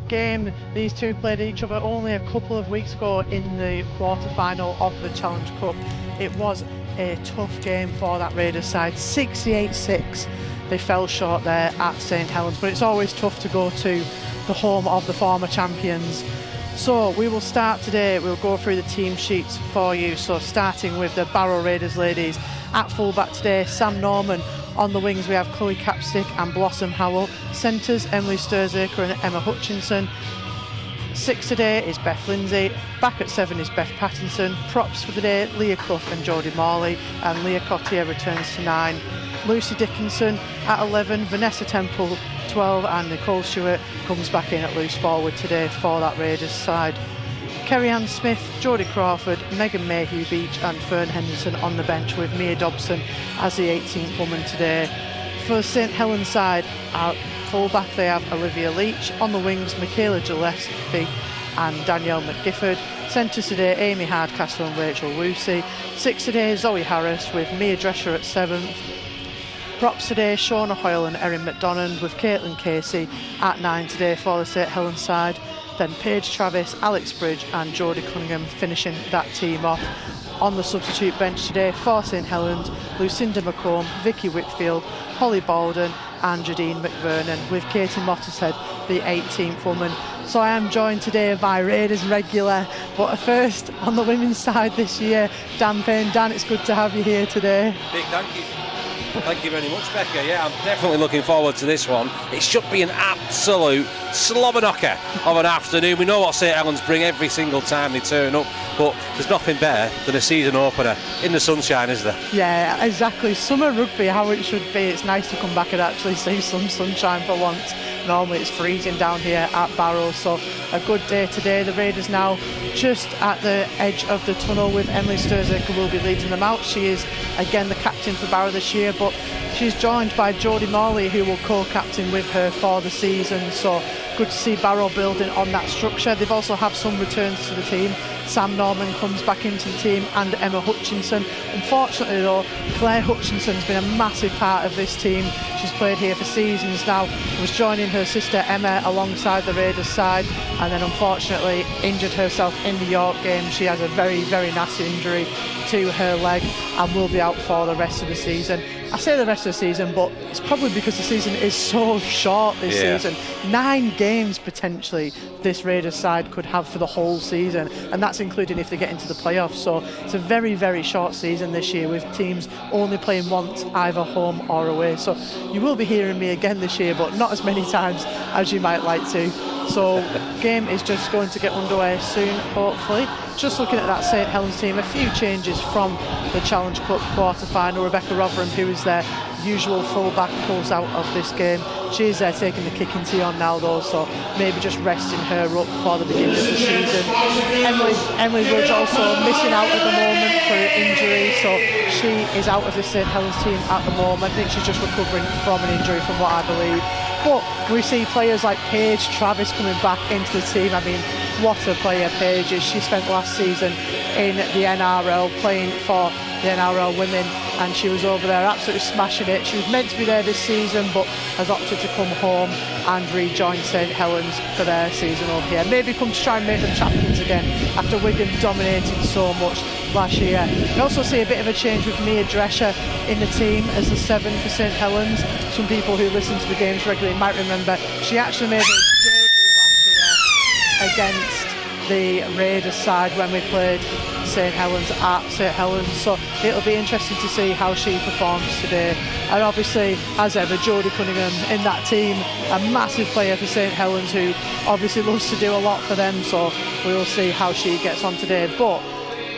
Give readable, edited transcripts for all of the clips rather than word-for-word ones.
game. These two played each other only a couple of weeks ago in the quarter-final of the Challenge Cup. It was a tough game for that Raiders side, 68-6. They fell short there at St Helens, but it's always tough to go to the home of the former champions. So we will start today, we'll go through the team sheets for you. So starting with the Barrow Raiders Ladies. At fullback today, Sam Norman. On the wings we have Chloe Capstick and Blossom Howell. Centres, Emily Sturzaker and Emma Hutchinson. 6 today is Beth Lindsay. Back at 7 is Beth Pattinson. Props for the day, Leah Clough and Jodie Morley. And Leah Cottier returns to 9. Lucy Dickinson at 11, Vanessa Temple 12, and Nicole Stewart comes back in at loose forward today for that Raiders side. Kerry-Ann Smith, Jodie Crawford, Megan Mayhew Beach and Fern Henderson on the bench, with Mia Dobson as the 18th woman today. For the St Helens side, at full-back they have Olivia Leach. On the wings, Michaela Gillespie and Danielle McGifford. Centres today, Amy Hardcastle and Rachel Lucy. 6 today, Zoe Harris with Mia Drescher at 7th. Props today, Shauna Hoyle and Erin McDonald, with Caitlin Casey at 9 today for the St Helens side. Then Paige Travis, Alex Bridge and Jodie Cunningham finishing that team off. On the substitute bench today for St Helens, Lucinda McComb, Vicky Whitfield, Holly Baldwin and Jadine McVernon, with Katie Mottershead the 18th woman. So I am joined today by Raiders regular, but first on the women's side this year, Dan Payne. Dan, it's good to have you here today. Big thank you. Thank you very much, Becca. Yeah, I'm definitely looking forward to this one. It should be an absolute slobber knocker of an afternoon. We know what St Helens bring every single time they turn up, but there's nothing better than a season opener in the sunshine, is there? Yeah, exactly. Summer rugby, how it should be. It's nice to come back and actually see some sunshine for once. Normally it's freezing down here at Barrow, so a good day today. The Raiders now just at the edge of the tunnel, with Emily Sturzaker will be leading them out. She is again the captain for Barrow this year, but she's joined by Jodie Morley, who will co-captain with her for the season. So good to see Barrow building on that structure. They've also had some returns to the team. Sam Norman comes back into the team and Emma Hutchinson. Unfortunately though, Claire Hutchinson's been a massive part of this team. She's played here for seasons now, was joining her sister Emma alongside the Raiders side, and then unfortunately injured herself in the York game. She has a very, very nasty injury to her leg and will be out for the rest of the season. I say the rest of the season, but it's probably because the season is so short this season. 9 games potentially this Raiders side could have for the whole season, and that's including if they get into the playoffs. So it's a very, very short season this year, with teams only playing once, either home or away. So you will be hearing me again this year, but not as many times as you might like to. So game is just going to get underway soon, hopefully. Just looking at that St Helens team, a few changes from the Challenge Cup quarter-final. Rebecca Rotherham, who is their usual full-back, pulls out of this game. She's there taking the kicking tee on now though, so maybe just resting her up for the beginning of the season. Emily Rudge also missing out at the moment for injury, so she is out of the St Helens team at the moment. I think she's just recovering from an injury, from what I believe. But we see players like Paige Travis coming back into the team. I mean, what a player Paige is. She spent last season in the NRL playing for the NRL women, and she was over there absolutely smashing it. She was meant to be there this season, but has opted to come home and rejoin St Helens for their season over here. Maybe come to try and make them champions again after Wigan dominated so much last year. We also see a bit of a change with Mia Drescher in the team as the 7 for St Helens. Some people who listen to the games regularly might remember she actually made a debut last year against the Raiders side when we played St Helens at St Helens, so it'll be interesting to see how she performs today. And obviously, as ever, Jodie Cunningham in that team, a massive player for St Helens, who obviously loves to do a lot for them, so we will see how she gets on today. But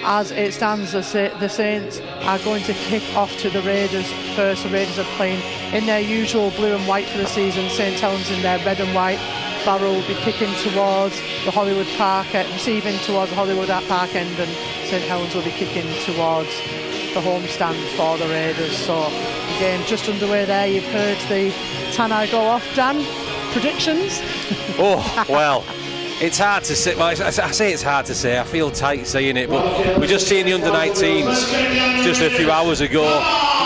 as it stands, the Saints are going to kick off to the Raiders first. The Raiders are playing in their usual blue and white for the season, St Helens in their red and white. Barrow will be kicking towards the Hollywood Park, receiving towards the Hollywood Park end, and St Helens will be kicking towards the home stand for the Raiders. So the game just underway there. You've heard the tannoy go off. Dan, predictions? Oh, well, it's hard to say. Well, I say it's hard to say. I feel tight saying it, but we just seen the under-19s just a few hours ago.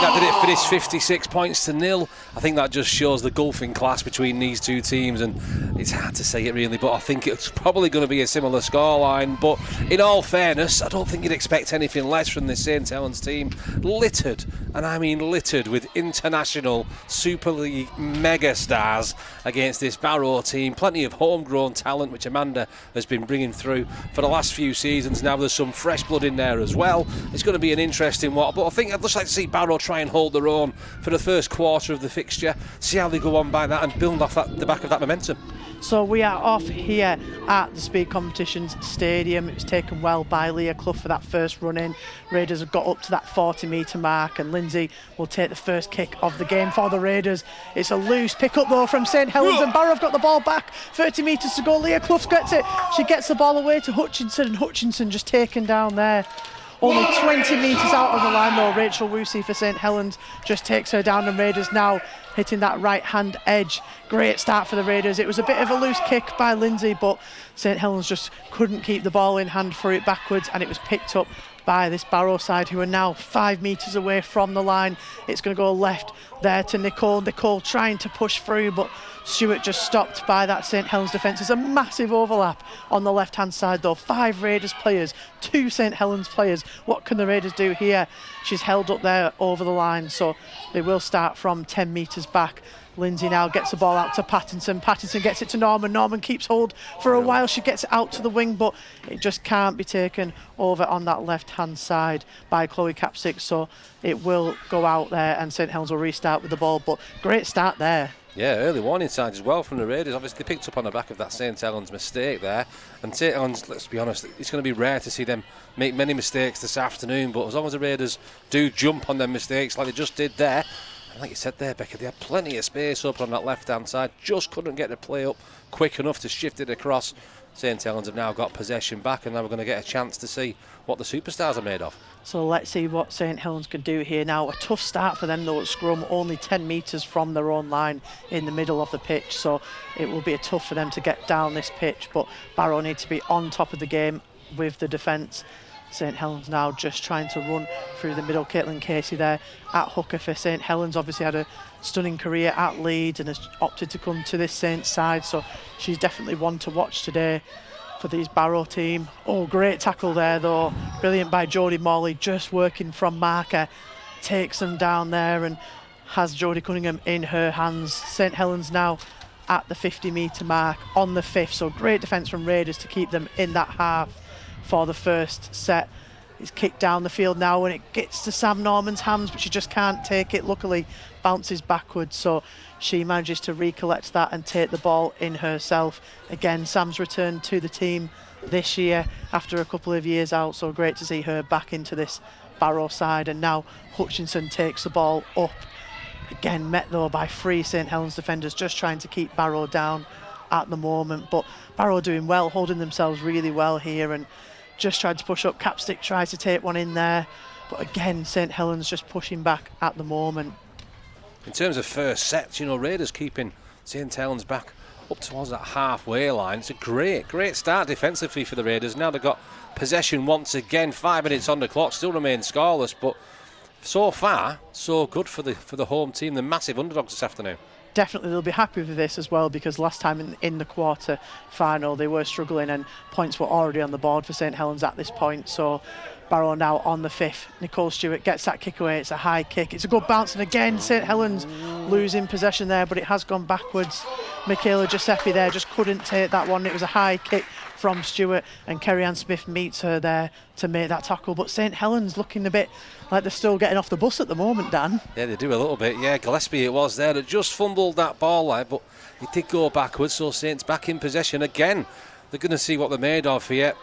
think that did it finish 56 points to 0. I think that just shows the gulfing class between these two teams, and it's hard to say it really, but I think it's probably going to be a similar scoreline. But in all fairness, I don't think you'd expect anything less from this St Helens team. Littered, and I mean littered, with international Super League mega stars against this Barrow team. Plenty of homegrown talent, which Amanda has been bringing through for the last few seasons. Now there's some fresh blood in there as well. It's going to be an interesting one, but I think I'd just like to see Barrow try and hold their own for the first quarter of the fixture, see how they go on by that and build off the back of that momentum. So we are off here at the Speed Competitions Stadium. It was taken well by Leah Clough for that first run in. Raiders have got up to that 40-metre mark, and Lindsay will take the first kick of the game for the Raiders. It's a loose pick up though from St Helens, and Barrow have got the ball back. 30 metres to go. Leah Clough gets it. She gets the ball away to Hutchinson, and Hutchinson just taken down there. Only 20 metres out of the line though. Rachel Woosie for St Helens just takes her down, and Raiders now hitting that right hand edge. Great start for the Raiders. It was a bit of a loose kick by Lindsay, but St Helens just couldn't keep the ball in hand for it backwards, and it was picked up by this Barrow side, who are now 5 metres away from the line. It's going to go left there to Nicole. Nicole trying to push through, but Stewart just stopped by that St Helens defence. There's a massive overlap on the left hand side though. 5 Raiders players, 2 St Helens players. What can the Raiders do here? She's held up there over the line, so they will start from 10 metres back. Lindsay now gets the ball out to Pattinson. Pattinson gets it to Norman. Norman keeps hold for a while. She gets it out to the wing, but it just can't be taken over on that left-hand side by Chloe Capsick. So it will go out there, and St Helens will restart with the ball. But great start there. Yeah, early warning signs as well from the Raiders. Obviously, they picked up on the back of that St Helens mistake there. And St Helens, let's be honest, it's going to be rare to see them make many mistakes this afternoon. But as long as the Raiders do jump on them mistakes like they just did there, and like you said there, Becca, they had plenty of space up on that left-hand side. Just couldn't get the play up quick enough to shift it across. St Helens have now got possession back, and now we're going to get a chance to see what the superstars are made of. So let's see what St Helens can do here now. A tough start for them though at scrum, only 10 metres from their own line in the middle of the pitch, so it will be tough for them to get down this pitch, but Barrow need to be on top of the game with the defence. St Helens now just trying to run through the middle. Caitlin Casey there at hooker for St Helens, obviously had a stunning career at Leeds and has opted to come to this Saints side, so she's definitely one to watch today for these Barrow team. Oh, great tackle there though, brilliant by Jodie Morley, just working from marker, takes them down there and has Jodie Cunningham in her hands. St Helens now at the 50-metre mark on the 5th, so great defence from Raiders to keep them in that half for the first set. It's kicked down the field now and it gets to Sam Norman's hands, but she just can't take it. Luckily bounces backwards, so she manages to recollect that and take the ball in herself. Again, Sam's returned to the team this year after a couple of years out, so great to see her back into this Barrow side. And now Hutchinson takes the ball up. Again, met though by 3 St Helens defenders, just trying to keep Barrow down at the moment. But Barrow doing well, holding themselves really well here, and just tried to push up. Capstick tries to take one in there, but again, St Helens just pushing back at the moment. In terms of first sets, you know, Raiders keeping St Helens back up towards that halfway line. It's a great start defensively for the Raiders. Now they've got possession once again. 5 minutes on the clock, still remain scoreless, but so far, so good for the home team. The massive underdogs this afternoon. Definitely they'll be happy with this as well, because last time in the quarter final they were struggling and points were already on the board for St Helens at this point. So Barrow now on the 5th. Nicole Stewart gets that kick away. It's a high kick. It's a good bounce, and again St Helens losing possession there, but it has gone backwards. Michaela Giuseppe there just couldn't take that one. It was a high kick from Stewart, and Kerry-Ann Smith meets her there to make that tackle. But St Helens looking a bit like they're still getting off the bus at the moment, Dan. Yeah, they do a little bit. Yeah, Gillespie it was there that just fumbled that ball there, but it did go backwards, so Saints back in possession again. They're going to see what they're made of here.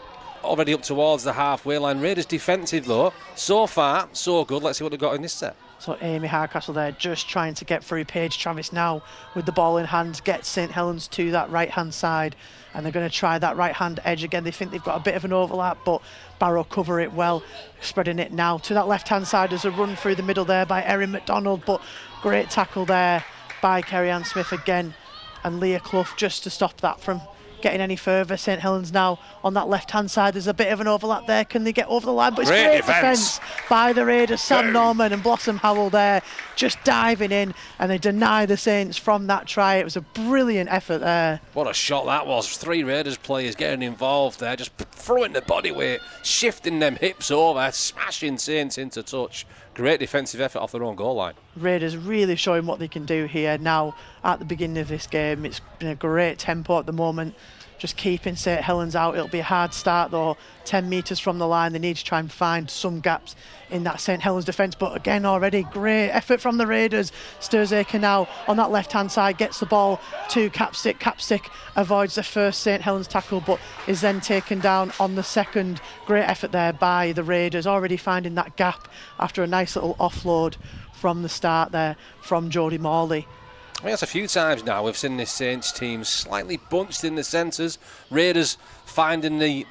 Already up towards the halfway line. Raiders defensive though, so far so good. Let's see what they've got in this set. So Amy Hardcastle there just trying to get through. Paige Travis now with the ball in hand gets St Helens to that right hand side, and they're going to try that right hand edge again. They think they've got a bit of an overlap, but Barrow cover it well, spreading it now to that left hand side. There's a run through the middle there by Erin McDonald, but great tackle there by Kerry-Ann Smith again, and Leah Clough just to stop that from getting any further. St Helens now on that left-hand side. There's a bit of an overlap there. Can they get over the line? But it's great defence by the Raiders. Sam Norman and Blossom Howell there just diving in, and they deny the Saints from that try. It was a brilliant effort there. What a shot that was. 3 Raiders players getting involved there, just throwing the body weight, shifting them hips over, smashing Saints into touch. Great defensive effort off their own goal line. Raiders really showing what they can do here now at the beginning of this game. It's been a great tempo at the moment, just keeping St Helens out. It'll be a hard start though, 10 metres from the line. They need to try and find some gaps in that St Helens defence, but again already great effort from the Raiders. Sturzaker now on that left hand side gets the ball to Capstick. Capstick avoids the first St Helens tackle but is then taken down on the second. Great effort there by the Raiders, already finding that gap after a nice little offload from the start there from Jodie Morley. I think that's a few times now we've seen this Saints team slightly bunched in the centres. Raiders finding the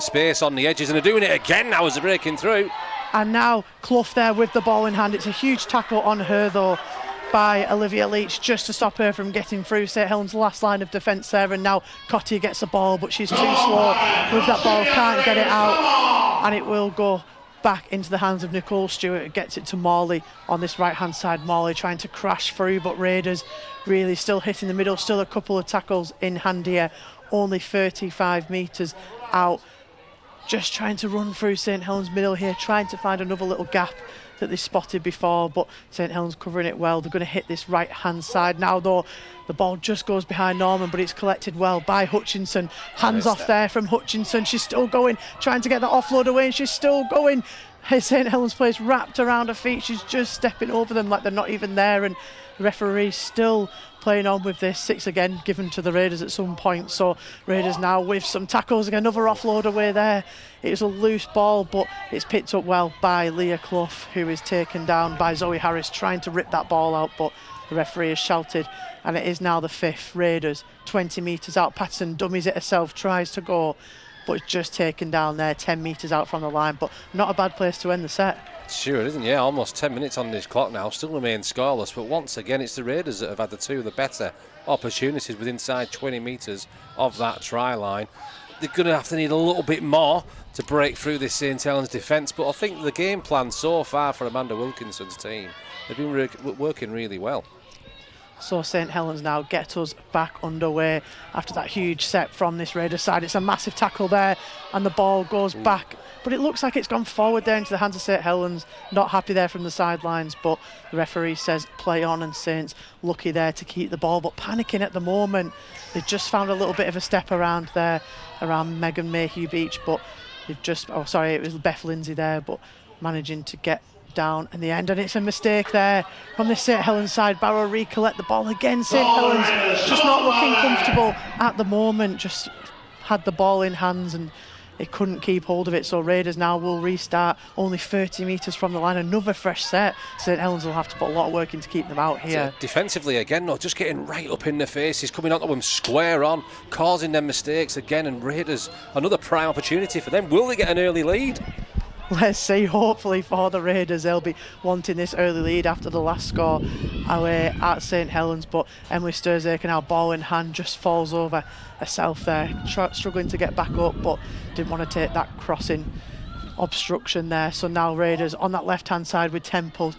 space on the edges, and they're doing it again now as they're breaking through. And now Clough there with the ball in hand. It's a huge tackle on her though by Olivia Leach just to stop her from getting through St Helens' last line of defence there. And now Cottier gets the ball, but she's too slow with that ball, can't get it out, and it will go back into the hands of Nicole Stewart. It gets it to Morley on this right hand side. Morley trying to crash through, but Raiders really still hitting the middle. Still a couple of tackles in hand here, only 35 metres out. Just trying to run through St Helens middle here, trying to find another little gap that they spotted before, but St Helens covering it well. They're going to hit this right hand side now though. The ball just goes behind Norman, but it's collected well by Hutchinson. Hands off there from Hutchinson. She's still going, trying to get that offload away, and she's still going. St Helens players wrapped around her feet. She's just stepping over them like they're not even there, and the referee still playing on with this. 6 again given to the Raiders at some point, so Raiders now with some tackles. Again, another offload away there. It was a loose ball, but it's picked up well by Leah Clough, who is taken down by Zoe Harris, trying to rip that ball out, but the referee has shouted, and it is now the 5th. Raiders 20 metres out. Patterson dummies it herself, tries to go, but it's just taken down there 10 metres out from the line. But not a bad place to end the set. Sure, isn't it? Yeah, almost 10 minutes on this clock now, still remain scoreless, but once again it's the Raiders that have had the better opportunities with inside 20 metres of that try line. They're going to have to need a little bit more to break through this St Helens defence, but I think the game plan so far for Amanda Wilkinson's team, they've been working really well. So St Helens now get us back underway after that huge set from this Raiders side. It's a massive tackle there, and the ball goes back, but it looks like it's gone forward there into the hands of St Helens. Not happy there from the sidelines, but the referee says play on, and Saints lucky there to keep the ball, but panicking at the moment. They just found a little bit of a step around there, around Megan Mayhew Beach, but they've just, oh sorry, it was Beth Lindsay there, but managing to get down in the end, and it's a mistake there from the St Helens side. Barrow recollect the ball again. St Helens just not looking comfortable at the moment, just had the ball in hands and they couldn't keep hold of it, so Raiders now will restart only 30 metres from the line. Another fresh set. St Helens will have to put a lot of work in to keep them out here. Defensively again, no, just getting right up in their faces, coming onto them square on, causing them mistakes again, and Raiders, another prime opportunity for them. Will they get an early lead? Let's see, hopefully for the Raiders. They'll be wanting this early lead after the last score away at St Helens, but Emily Sturzaker now ball in hand, just falls over herself there, struggling to get back up, but didn't want to take that crossing obstruction there. So now Raiders on that left hand side with Temple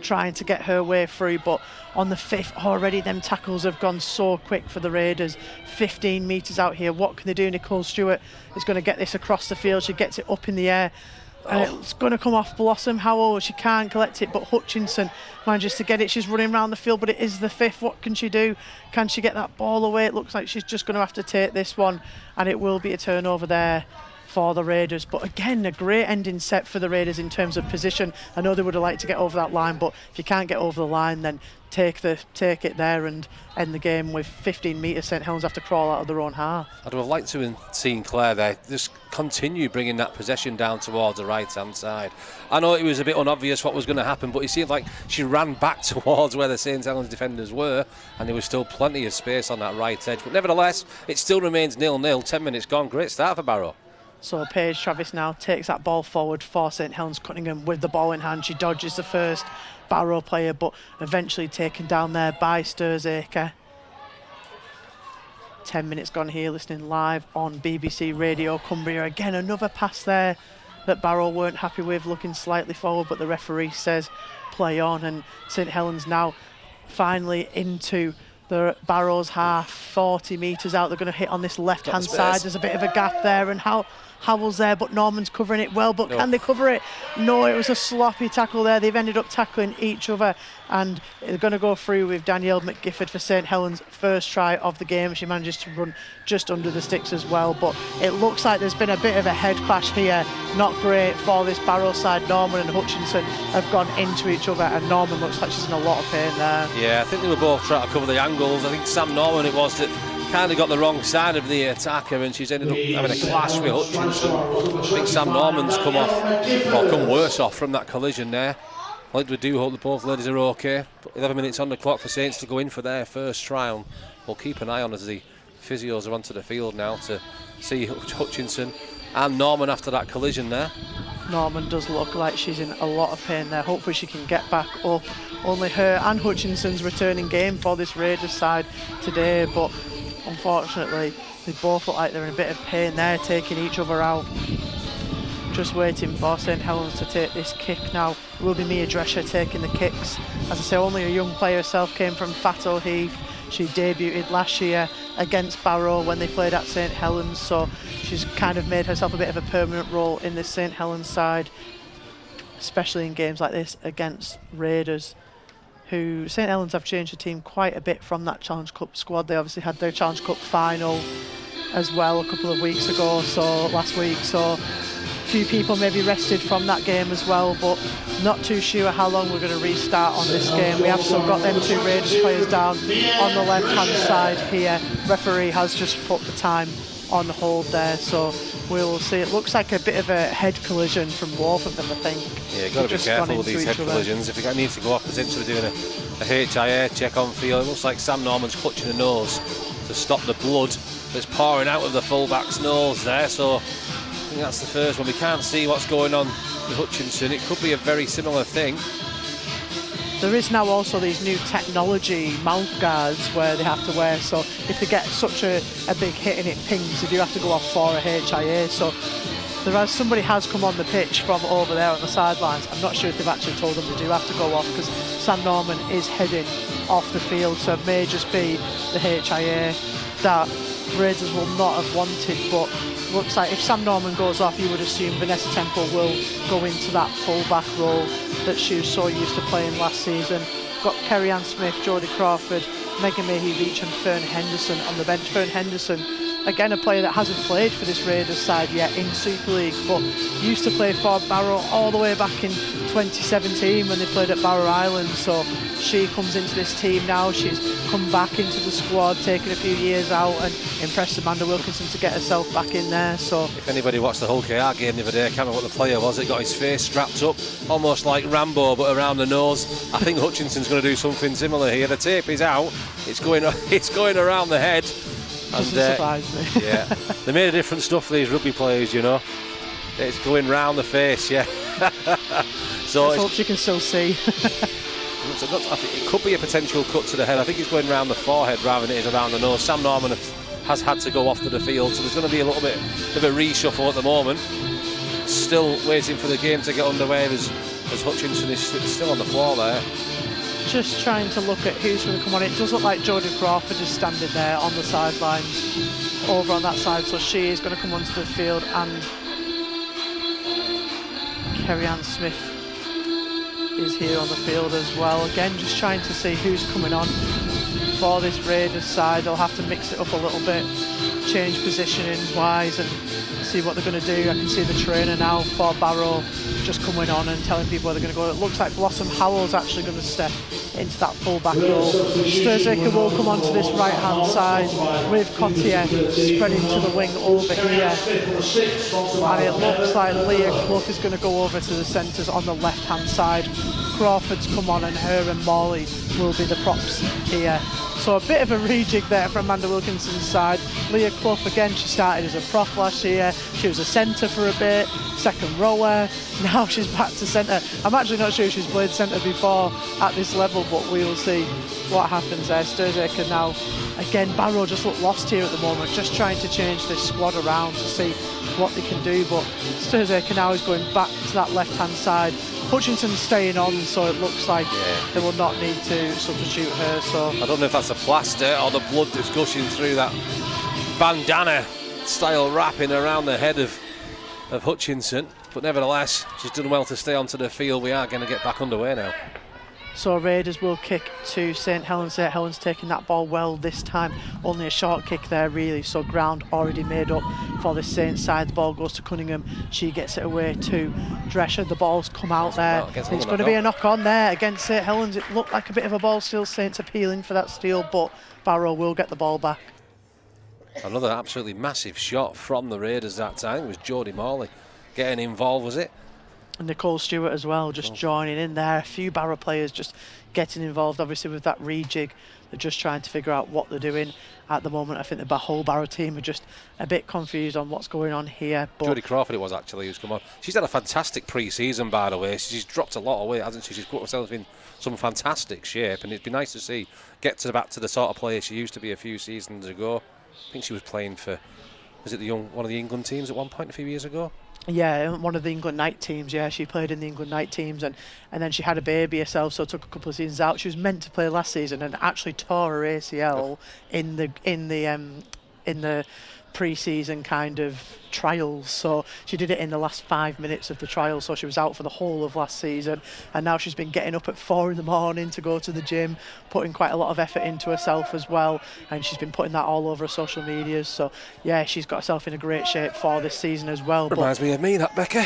trying to get her way through, but on the 5th already them tackles have gone so quick for the Raiders. 15 metres out here, what can they do? Nicole Stewart is going to get this across the field. She gets it up in the air, and it's going to come off Blossom Howell. She can't collect it, but Hutchinson manages to get it. She's running around the field, but it is the 5th. What can she do? Can she get that ball away? It looks like she's just going to have to take this one, and it will be a turnover there for the Raiders. But again, a great ending set for the Raiders in terms of position. I know they would have liked to get over that line, but if you can't get over the line, then take it there and end the game with 15 metres. St Helens have to crawl out of their own half. I'd have liked to have seen Claire there just continue bringing that possession down towards the right hand side. I know it was a bit unobvious what was going to happen, but it seemed like she ran back towards where the St Helens defenders were, and there was still plenty of space on that right edge. But nevertheless, it still remains 0-0. 10 minutes gone. Great start for Barrow. So Paige Travis now takes that ball forward for St Helens. Cunningham with the ball in hand. She dodges the first Barrow player, but eventually taken down there by Sturzaker. 10 minutes gone here, listening live on BBC Radio Cumbria. Again, another pass there that Barrow weren't happy with, looking slightly forward, but the referee says play on, and St Helens now finally into the Barrow's half, 40 metres out. They're going to hit on this left-hand side. There's a bit of a gap there, and Howell's there, but Norman's covering it well, but can they cover it? No, it was a sloppy tackle there. They've ended up tackling each other, and they're going to go through with Danielle McGifford for St Helens' first try of the game. She manages to run just under the sticks as well, but it looks like there's been a bit of a head clash here. Not great for this Barrow side. Norman and Hutchinson have gone into each other, and Norman looks like she's in a lot of pain there. Yeah, I think they were both trying to cover the angles. I think Sam Norman it was that kind of got the wrong side of the attacker, and she's ended up having a clash with Hutchinson. I think Sam Norman's come worse off from that collision there. Like, we do hope that both ladies are okay. 11 minutes on the clock for Saints to go in for their first trial. We'll keep an eye on as the physios are onto the field now to see Hutchinson and Norman after that collision there. Norman does look like she's in a lot of pain there. Hopefully she can get back up. Only her and Hutchinson's returning game for this Raiders side today, but unfortunately they both look like they're in a bit of pain there, taking each other out. Just waiting for St Helens to take this kick now. It will be Mia Drescher taking the kicks. As I say, only a young player herself, came from Fatto Heath. She debuted last year against Barrow when they played at St Helens, so she's kind of made herself a bit of a permanent role in this St Helens side, especially in games like this against Raiders, who St Helens have changed the team quite a bit from that Challenge Cup squad. They obviously had their Challenge Cup final as well a couple of weeks ago, so last week, so a few people maybe rested from that game as well, but not too sure how long we're going to restart on this game. We have still got them two Raiders players down on the left hand side here. Referee has just put the time on hold there, so we'll see. It looks like a bit of a head collision from both of them, I think. Yeah, you've got to be careful with these head collisions. If you need to go off, potentially doing a HIA check on field. It looks like Sam Norman's clutching the nose to stop the blood that's pouring out of the fullback's nose there, so I think that's the first one. We can't see what's going on with Hutchinson. It could be a very similar thing. There is now also these new technology mouth guards where they have to wear, so if they get such a big hit and it pings, they do have to go off for a HIA. So somebody has come on the pitch from over there on the sidelines. I'm not sure if they've actually told them they do have to go off, because Sam Norman is heading off the field, so it may just be the HIA that Raiders will not have wanted, but looks like if Sam Norman goes off, you would assume Vanessa Temple will go into that full-back role that she was so used to playing last season. Got Kerry-Ann Smith, Jodie Crawford, Megan Mayhew-Beach and Fern Henderson on the bench. Fern Henderson, again a player that hasn't played for this Raiders side yet in Super League, but used to play for Barrow all the way back in 2017 when they played at Barrow Island, so she comes into this team now. She's come back into the squad, taken a few years out, and impressed Amanda Wilkinson to get herself back in there. So if anybody watched the Hull KR game the other day, I can't remember what the player was, it got his face strapped up almost like Rambo but around the nose. I think Hutchinson's going to do something similar here. The tape is out, it's going around the head. Doesn't surprise me. Yeah, they made a different stuff for these rugby players, you know. It's going round the face, yeah. So let's hope she can still see. I think it could be a potential cut to the head. I think it's going round the forehead rather than it is around the nose. Sam Norman has had to go off to the field, so there's going to be a little bit of a reshuffle at the moment. Still waiting for the game to get underway as Hutchinson is still on the floor there. Just trying to look at who's going to come on. It does look like Jodie Crawford is standing there on the sidelines over on that side, so she is going to come onto the field, and Kerry-Ann Smith is here on the field as well. Again, just trying to see who's coming on for this Raiders side. They'll have to mix it up a little bit, change positionings wise, and see what they're going to do. I can see the trainer now for Barrow just coming on and telling people where they're going to go. It looks like Blossom Howell's actually going to step into that full-back role. Sturzaker will come onto this right-hand side with Cotier spreading to the wing over here. And it looks like Leah Clough is going to go over to the centres on the left-hand side, Crawford's come on, and her and Morley will be the props here. So a bit of a rejig there from Amanda Wilkinson's side. Leah Clough, again, she started as a prop last year. She was a centre for a bit, second rower. Now she's back to centre. I'm actually not sure if she's played centre before at this level, but we will see what happens there. Sturzaker now, again, Barrow just look lost here at the moment, just trying to change this squad around to see what they can do. But Sturzaker now is going back to that left-hand side. Hutchinson's staying on, so it looks like they will not need to substitute her. So I don't know if that's a plaster or the blood that's gushing through that bandana style wrapping around the head of Hutchinson, but nevertheless she's done well to stay onto the field. We are going to get back underway now. So Raiders will kick to St Helens. St Helens taking that ball well this time. Only a short kick there really, so ground already made up for the Saints side. The ball goes to Cunningham. She gets it away to Drescher. The ball's come out there. It's going to be a knock on there against St Helens. It looked like a bit of a ball steal. Saints appealing for that steal, but Barrow will get the ball back. Another absolutely massive shot from the Raiders that time. It was Jodie Morley getting involved, was it? And Nicole Stewart as well, just joining in there. A few Barrow players just getting involved, obviously, with that rejig. They're just trying to figure out what they're doing at the moment. I think the whole Barrow team are just a bit confused on what's going on here. Jodie Crawford it was actually who's come on. She's had a fantastic pre-season, by the way. She's dropped a lot of weight, hasn't she? She's put herself in some fantastic shape, and it'd be nice to see back to the sort of player she used to be a few seasons ago. I think she was playing for, was it one of the England teams at one point a few years ago? Yeah, one of the England night teams. Yeah, she played in the England night teams, and then she had a baby herself, so took a couple of seasons out. She was meant to play last season and actually tore her ACL in the pre-season kind of trials, so she did it in the last 5 minutes of the trial, so she was out for the whole of last season, and now she's been getting up at 4 in the morning to go to the gym, putting quite a lot of effort into herself as well, and she's been putting that all over her social medias. So yeah, she's got herself in a great shape for this season as well. Reminds me of me, that Becca.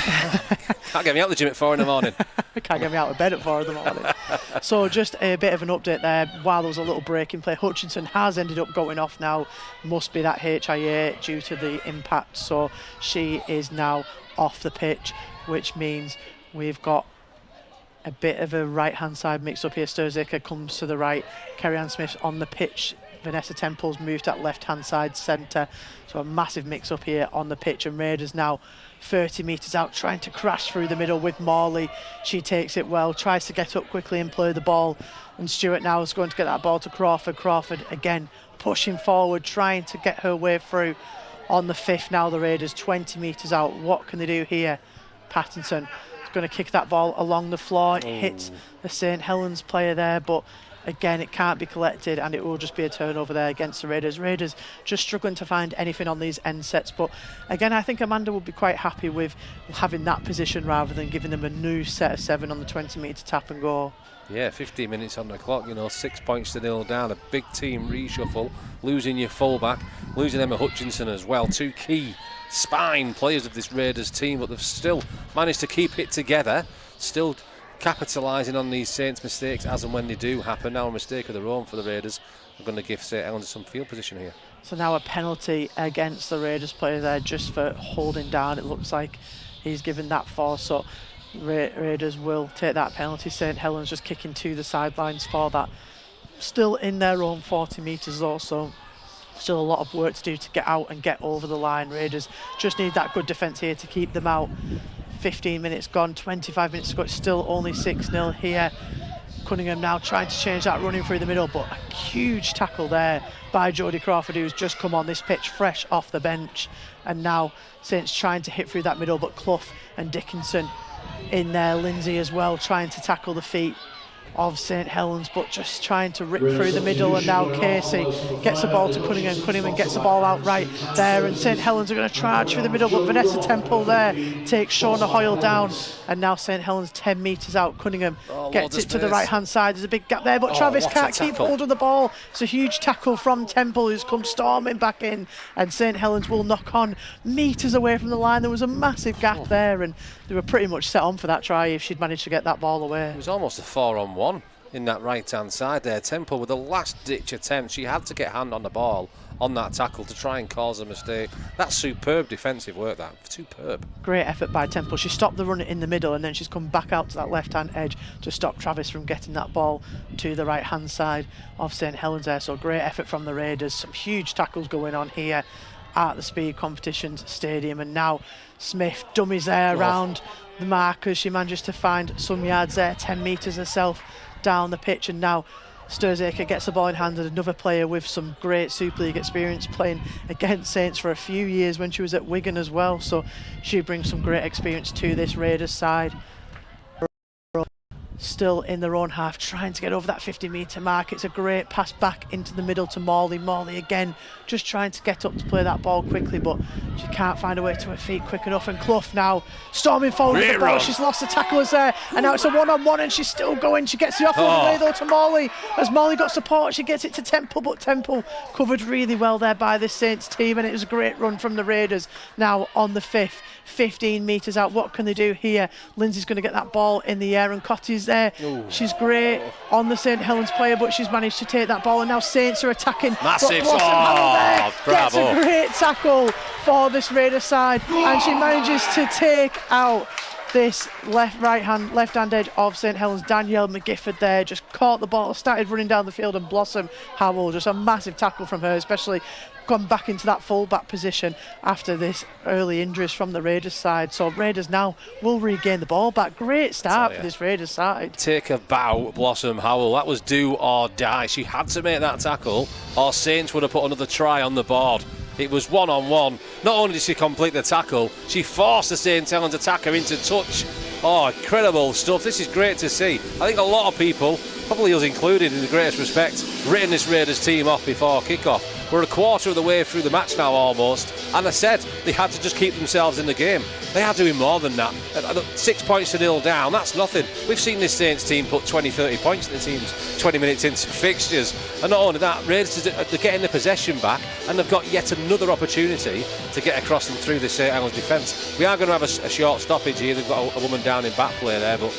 Can't get me out of the gym at 4 in the morning. Can't get me out of bed at 4 in the morning. So just a bit of an update there. While there was a little break in play, Hutchinson has ended up going off now. Must be that HIA due to the impact. So she is now off the pitch, which means we've got a bit of a right-hand side mix-up here. Sturzaker comes to the right. Kerry-Ann Smith's on the pitch. Vanessa Temple's moved to that left-hand side centre. So a massive mix-up here on the pitch. And Raiders now 30 metres out, trying to crash through the middle with Morley. She takes it well, tries to get up quickly and play the ball. And Stewart now is going to get that ball to Crawford. Crawford, again, pushing forward, trying to get her way through. On the 5th now, the Raiders 20 metres out. What can they do here? Pattinson is going to kick that ball along the floor. It hits the St Helens player there, but again, it can't be collected, and it will just be a turnover there against the Raiders. Raiders just struggling to find anything on these end sets, but again, I think Amanda would be quite happy with having that position rather than giving them a new set of 7 on the 20-metre tap and go. Yeah, 15 minutes on the clock, 6 points to 0 down. A big team reshuffle, losing your fullback, losing Emma Hutchinson as well. 2 key spine players of this Raiders team, but they've still managed to keep it together, still capitalising on these Saints mistakes as and when they do happen. Now a mistake of their own for the Raiders. I'm going to give St Helens some field position here. So now a penalty against the Raiders player there just for holding down. It looks like he's given that for, so Raiders will take that penalty. St Helens just kicking to the sidelines for that. Still in their own 40 metres or so. Still a lot of work to do to get out and get over the line. Raiders just need that good defence here to keep them out. 15 minutes gone, 25 minutes to go. It's still only 6-0 here. Cunningham now trying to change that running through the middle, but a huge tackle there by Jodie Crawford, who's just come on this pitch fresh off the bench. And now Saints trying to hit through that middle, but Clough and Dickinson in there. Lindsay as well trying to tackle the feet of St Helens, but just trying to rip through the middle. And now Casey gets the ball to Cunningham. Cunningham gets the ball out right there, and St Helens are going to charge through the middle, but Vanessa Temple there takes Shauna Hoyle down. And now St Helens 10 metres out. Cunningham gets it to the right hand side. There's a big gap there, but Travis can't keep hold of the ball. It's a huge tackle from Temple, who's come storming back in, and St Helens will knock on metres away from the line. There was a massive gap there, and they were pretty much set on for that try if she'd managed to get that ball away. It was almost a 4-on-1 in that right-hand side there. Temple with the last-ditch attempt. She had to get hand on the ball on that tackle to try and cause a mistake. That's superb defensive work, that. Superb. Great effort by Temple. She stopped the run in the middle and then she's come back out to that left-hand edge to stop Travis from getting that ball to the right-hand side of St Helens there. So great effort from the Raiders. Some huge tackles going on here at the Speed Competitions Stadium. And now Smith dummies there around the markers. She manages to find some yards there, 10 metres herself down the pitch, and now Sturzaker gets the ball in hand, and another player with some great Super League experience playing against Saints for a few years when she was at Wigan as well, so she brings some great experience to this Raiders side. Still in their own half, trying to get over that 50-metre mark. It's a great pass back into the middle to Morley. Morley again just trying to get up to play that ball quickly, but she can't find a way to her feet quick enough. And Clough now storming forward with the ball. She's lost the tacklers there, and now it's a one-on-one, and she's still going. She gets the off all the way though to Morley. As Morley got support, she gets it to Temple, but Temple covered really well there by this Saints team, and it was a great run from the Raiders. Now on the 5th, 15 metres out. What can they do here? Lindsay's going to get that ball in the air, and Cotty's there. Ooh. She's great on the St Helens player, but she's managed to take that ball, and now Saints are attacking. Massive. Gets a great tackle for this Raiders side, and she manages to take out this left-hand edge of St Helens. Danielle McGifford there just caught the ball, started running down the field, and Blossom Howell, just a massive tackle from her, especially gone back into that full-back position after this early injuries from the Raiders side. So Raiders now will regain the ball back. Great start for this Raiders side. Take a bow, Blossom Howell. That was do or die. She had to make that tackle, or Saints would have put another try on the board. It was one-on-one. Not only did she complete the tackle, she forced the St Helens attacker into touch. Oh, incredible stuff. This is great to see. I think a lot of people, probably us included in the greatest respect, written this Raiders team off before kick-off. We're a quarter of the way through the match now almost, and I said they had to just keep themselves in the game. They are doing more than that. 6 points to 0 down, that's nothing. We've seen this Saints team put 20-30 points in the team's 20 minutes into fixtures, and not only that, Raiders they're getting the possession back, and they've got yet another opportunity to get across and through the St Helens defence. We are going to have a short stoppage here. They've got a woman down in back play there, but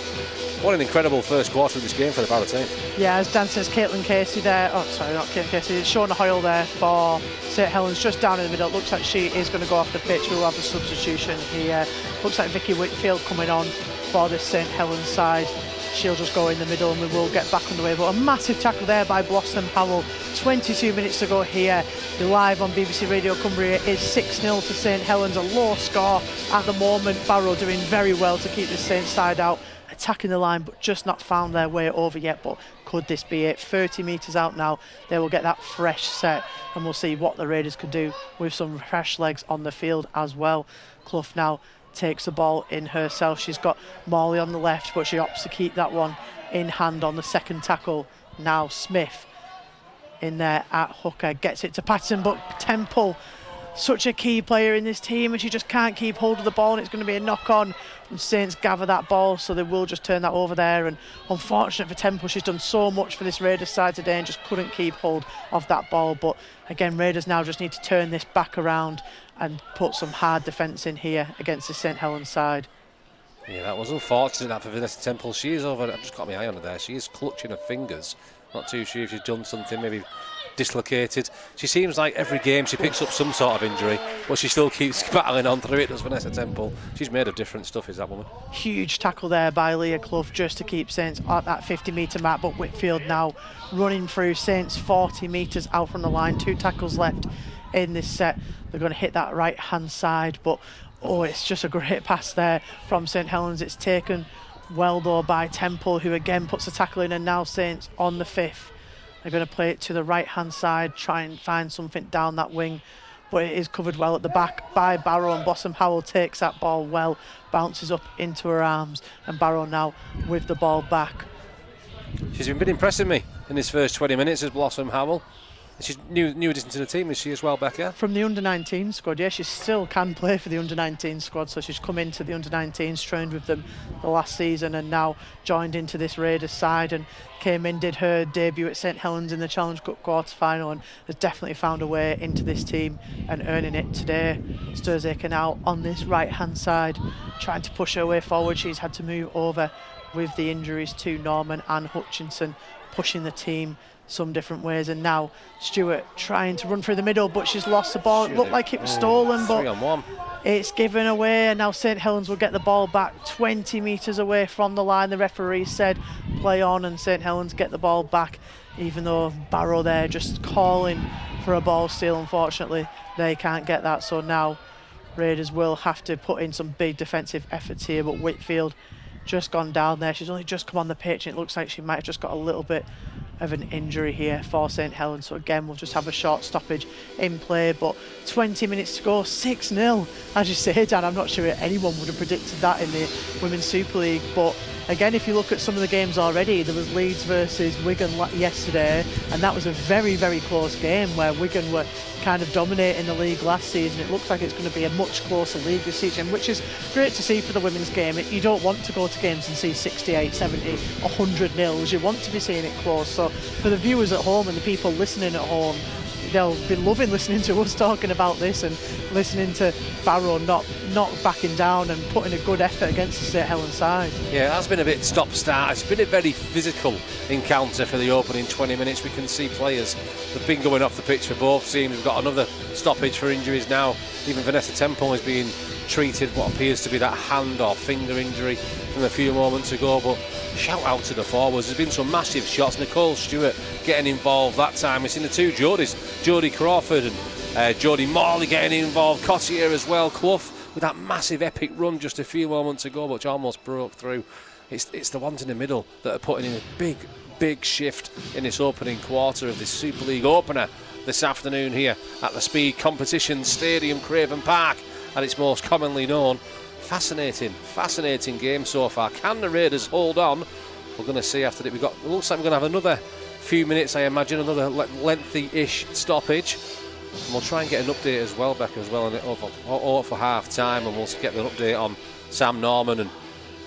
what an incredible first quarter of this game for the Barrow team. Yeah, as Dan says, Caitlin Casey there. Oh, sorry, not Caitlin Casey. It's Shauna Hoyle there for St Helens, just down in the middle. It looks like she is going to go off the pitch. We'll have a substitution here. Looks like Vicky Whitfield coming on for this St Helens side. She'll just go in the middle and we will get back underway. But a massive tackle there by Blossom Howell. 22 minutes to go here. You're live on BBC Radio Cumbria. It is 6-0 to St Helens. A low score at the moment. Barrow doing very well to keep the Saints side out, attacking the line, but just not found their way over yet. But could this be it? 30 metres out now, they will get that fresh set, and we'll see what the Raiders can do with some fresh legs on the field as well. Clough now takes the ball in herself. She's got Morley on the left, but she opts to keep that one in hand on the second tackle. Now Smith in there at hooker, gets it to Patterson, but Temple, such a key player in this team, and she just can't keep hold of the ball, and it's going to be a knock-on, and Saints gather that ball, so they will just turn that over there. And unfortunate for Temple, she's done so much for this Raiders side today and just couldn't keep hold of that ball. But again, Raiders now just need to turn this back around and put some hard defence in here against the St Helens side. Yeah, that was unfortunate that for Vanessa Temple. She is over, I've just got my eye on her there, she is clutching her fingers. Not too sure if she's done something, maybe dislocated. She seems like every game she picks up some sort of injury, but she still keeps battling on through it, does Vanessa Temple. She's made of different stuff, is that woman. Huge tackle there by Leah Clough just to keep Saints at that 50-metre mark, but Whitfield now running through Saints 40 metres out from the line. 2 tackles left in this set. They're going to hit that right-hand side, but oh, it's just a great pass there from St Helens. It's taken well though by Temple, who again puts a tackle in, and now Saints on the 5th. They're going to play it to the right-hand side, try and find something down that wing, but it is covered well at the back by Barrow, and Blossom Howell takes that ball well, bounces up into her arms, and Barrow now with the ball back. She's been impressing me in this first 20 minutes as Blossom Howell. She's new addition to the team, is she as well, Becca? From the under-19 squad, yeah, she still can play for the under-19 squad, so she's come into the under-19s, trained with them the last season, and now joined into this Raiders side, and came in, did her debut at St Helens in the Challenge Cup quarter-final, and has definitely found a way into this team and earning it today. Sturzaker now on this right-hand side, trying to push her way forward. She's had to move over with the injuries to Norman and Hutchinson, pushing the team some different ways. And now Stewart trying to run through the middle, but she's lost the ball. It looked like it was stolen, but 3-on-1. It's given away, and now St Helens will get the ball back 20 metres away from the line. The referee said play on, and St Helens get the ball back, even though Barrow there just calling for a ball steal. Unfortunately, they can't get that, so now Raiders will have to put in some big defensive efforts here. But Whitfield just gone down there. She's only just come on the pitch, and it looks like she might have just got a little bit of an injury here for St Helens. So again, we'll just have a short stoppage in play, but 20 minutes to go, 6-0. As you say, Dan, I'm not sure anyone would have predicted that in the Women's Super League. But again, if you look at some of the games already, there was Leeds versus Wigan yesterday, and that was a very, very close game where Wigan were kind of dominating the league last season. It looks like it's going to be a much closer league this season, which is great to see for the women's game. You don't want to go to games and see 68, 70, 100 nils. You want to be seeing it close. So for the viewers at home and the people listening at home, they'll be loving listening to us talking about this and listening to Barrow not backing down and putting a good effort against the St Helens side. Yeah, it has been a bit stop-start. It's been a very physical encounter for the opening 20 minutes. We can see players have been going off the pitch for both teams. We've got another stoppage for injuries now. Even Vanessa Temple is being treated what appears to be that hand or finger injury from a few moments ago. But shout out to the forwards. There's been some massive shots. Nicole Stewart getting involved that time. We've seen the two Jodys, Jodie Crawford and Jodie Morley getting involved. Cotier as well. Clough with that massive epic run just a few moments ago, which almost broke through. It's the ones in the middle that are putting in a big shift in this opening quarter of this Super League opener this afternoon here at the Speed Competition Stadium, Craven Park, and it's most commonly known. Fascinating game so far. Can the Raiders hold on? We're going to see after that. It looks like we're going to have another few minutes, I imagine, another lengthy-ish stoppage. And we'll try and get an update as well, Becca, as well, over for half time, and we'll get an update on Sam Norman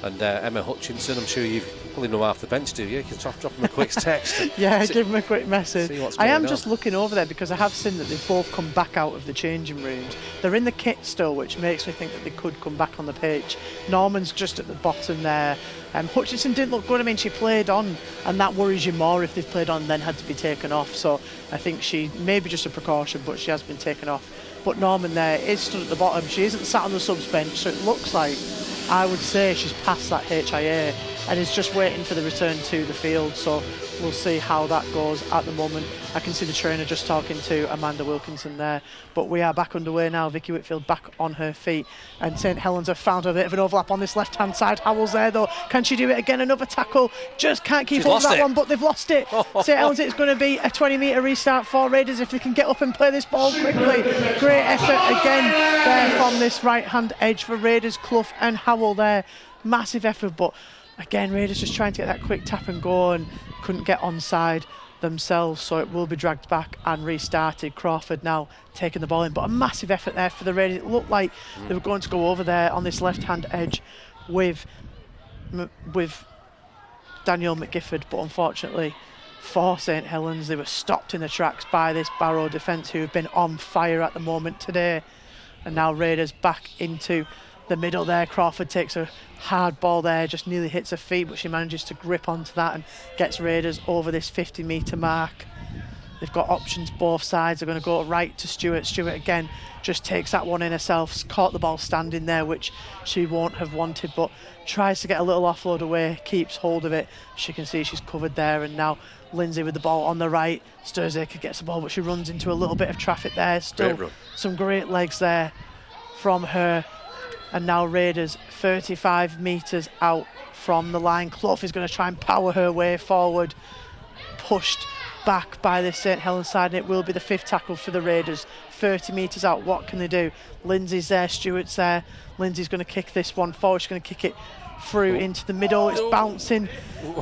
and Emma Hutchinson. I'm sure you probably know half the bench, do you? You can drop them a quick text. Yeah, give them a quick message. I am just looking over there because I have seen that they've both come back out of the changing rooms. They're in the kit still, which makes me think that they could come back on the pitch. Norman's just at the bottom there. Hutchinson didn't look good. I mean, she played on, and that worries you more if they've played on and then had to be taken off. So I think she may be just a precaution, but she has been taken off. But Norman there is stood at the bottom. She isn't sat on the subs bench, so it looks like, I would say, she's past that HIA and is just waiting for the return to the field. So we'll see how that goes at the moment. I can see the trainer just talking to Amanda Wilkinson there. But we are back underway now. Vicky Whitfield back on her feet. And St Helens have found a bit of an overlap on this left-hand side. Howell's there, though. Can she do it again? Another tackle. Just can't keep up with that one, but they've lost it. St Helens, it's going to be a 20-metre restart for Raiders if they can get up and play this ball quickly. Great effort again there from this right-hand edge for Raiders. Clough and Howell there. Massive effort, but again, Raiders just trying to get that quick tap and go and couldn't get onside themselves, so it will be dragged back and restarted. Crawford now taking the ball in, but a massive effort there for the Raiders. It looked like they were going to go over there on this left-hand edge with Danielle McGifford, but unfortunately for St Helens, they were stopped in the tracks by this Barrow defence, who have been on fire at the moment today. And now Raiders back into the middle there. Crawford takes a hard ball there, just nearly hits her feet, but she manages to grip onto that and gets Raiders over this 50-metre mark. They've got options both sides. They're going to go right to Stewart. Stewart again just takes that one in herself, caught the ball standing there, which she won't have wanted, but tries to get a little offload away, keeps hold of it. She can see she's covered there, and now Lindsay with the ball on the right. Sturzaker gets the ball, but she runs into a little bit of traffic there. Still some great legs there from her. And now Raiders 35 metres out from the line. Clough is going to try and power her way forward. Pushed back by the St Helens side, and it will be the fifth tackle for the Raiders. 30 metres out, what can they do? Lindsay's there, Stewart's there. Lindsay's going to kick this one forward. She's going to kick it through into the middle. It's bouncing,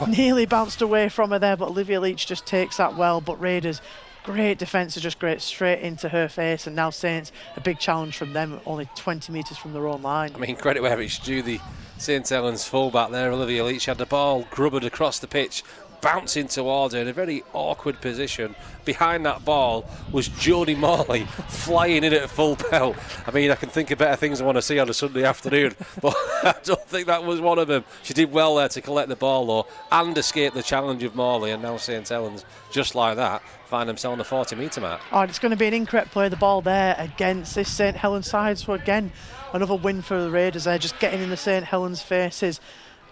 nearly bounced away from her there, but Olivia Leach just takes that well. But Raiders, great defence, just great straight into her face, and now Saints, a big challenge from them, only 20 metres from their own line. I mean, credit where it's due, the St Helens fullback there, Olivia Leach, had the ball grubbered across the pitch, bouncing towards her in a very awkward position. Behind that ball was Jodie Morley flying in at full pelt. I mean, I can think of better things I want to see on a Sunday afternoon, but I don't think that was one of them. She did well there to collect the ball, though, and escape the challenge of Morley, and now St Helens, just like that, find themselves on the 40-metre mark. Oh, it's going to be an incorrect play of the ball there against this St Helens side. So again, another win for the Raiders there, just getting in the St Helens faces.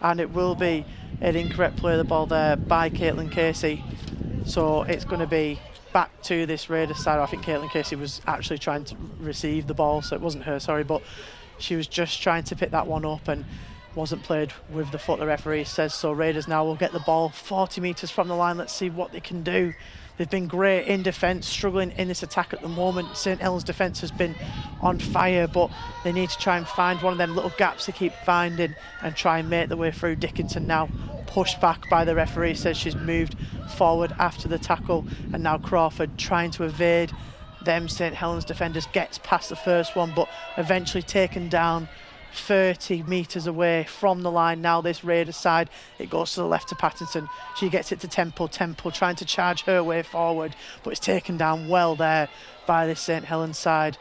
And it will be an incorrect play of the ball there by Caitlin Casey. So it's going to be back to this Raiders side. I think Caitlin Casey was actually trying to receive the ball, so it wasn't her, sorry, but she was just trying to pick that one up and wasn't played with the foot, the referee says. So Raiders now will get the ball 40 metres from the line. Let's see what they can do. They've been great in defence, struggling in this attack at the moment. St Helens' defence has been on fire, but they need to try and find one of them little gaps they keep finding and try and make their way through. Dickinson now pushed back by the referee, says she's moved forward after the tackle, and now Crawford trying to evade them St Helens defenders, gets past the first one, but eventually taken down 30 metres away from the line. Now this Raiders side, it goes to the left to Pattinson. She gets it to Temple trying to charge her way forward, but it's taken down well there by this St Helens side.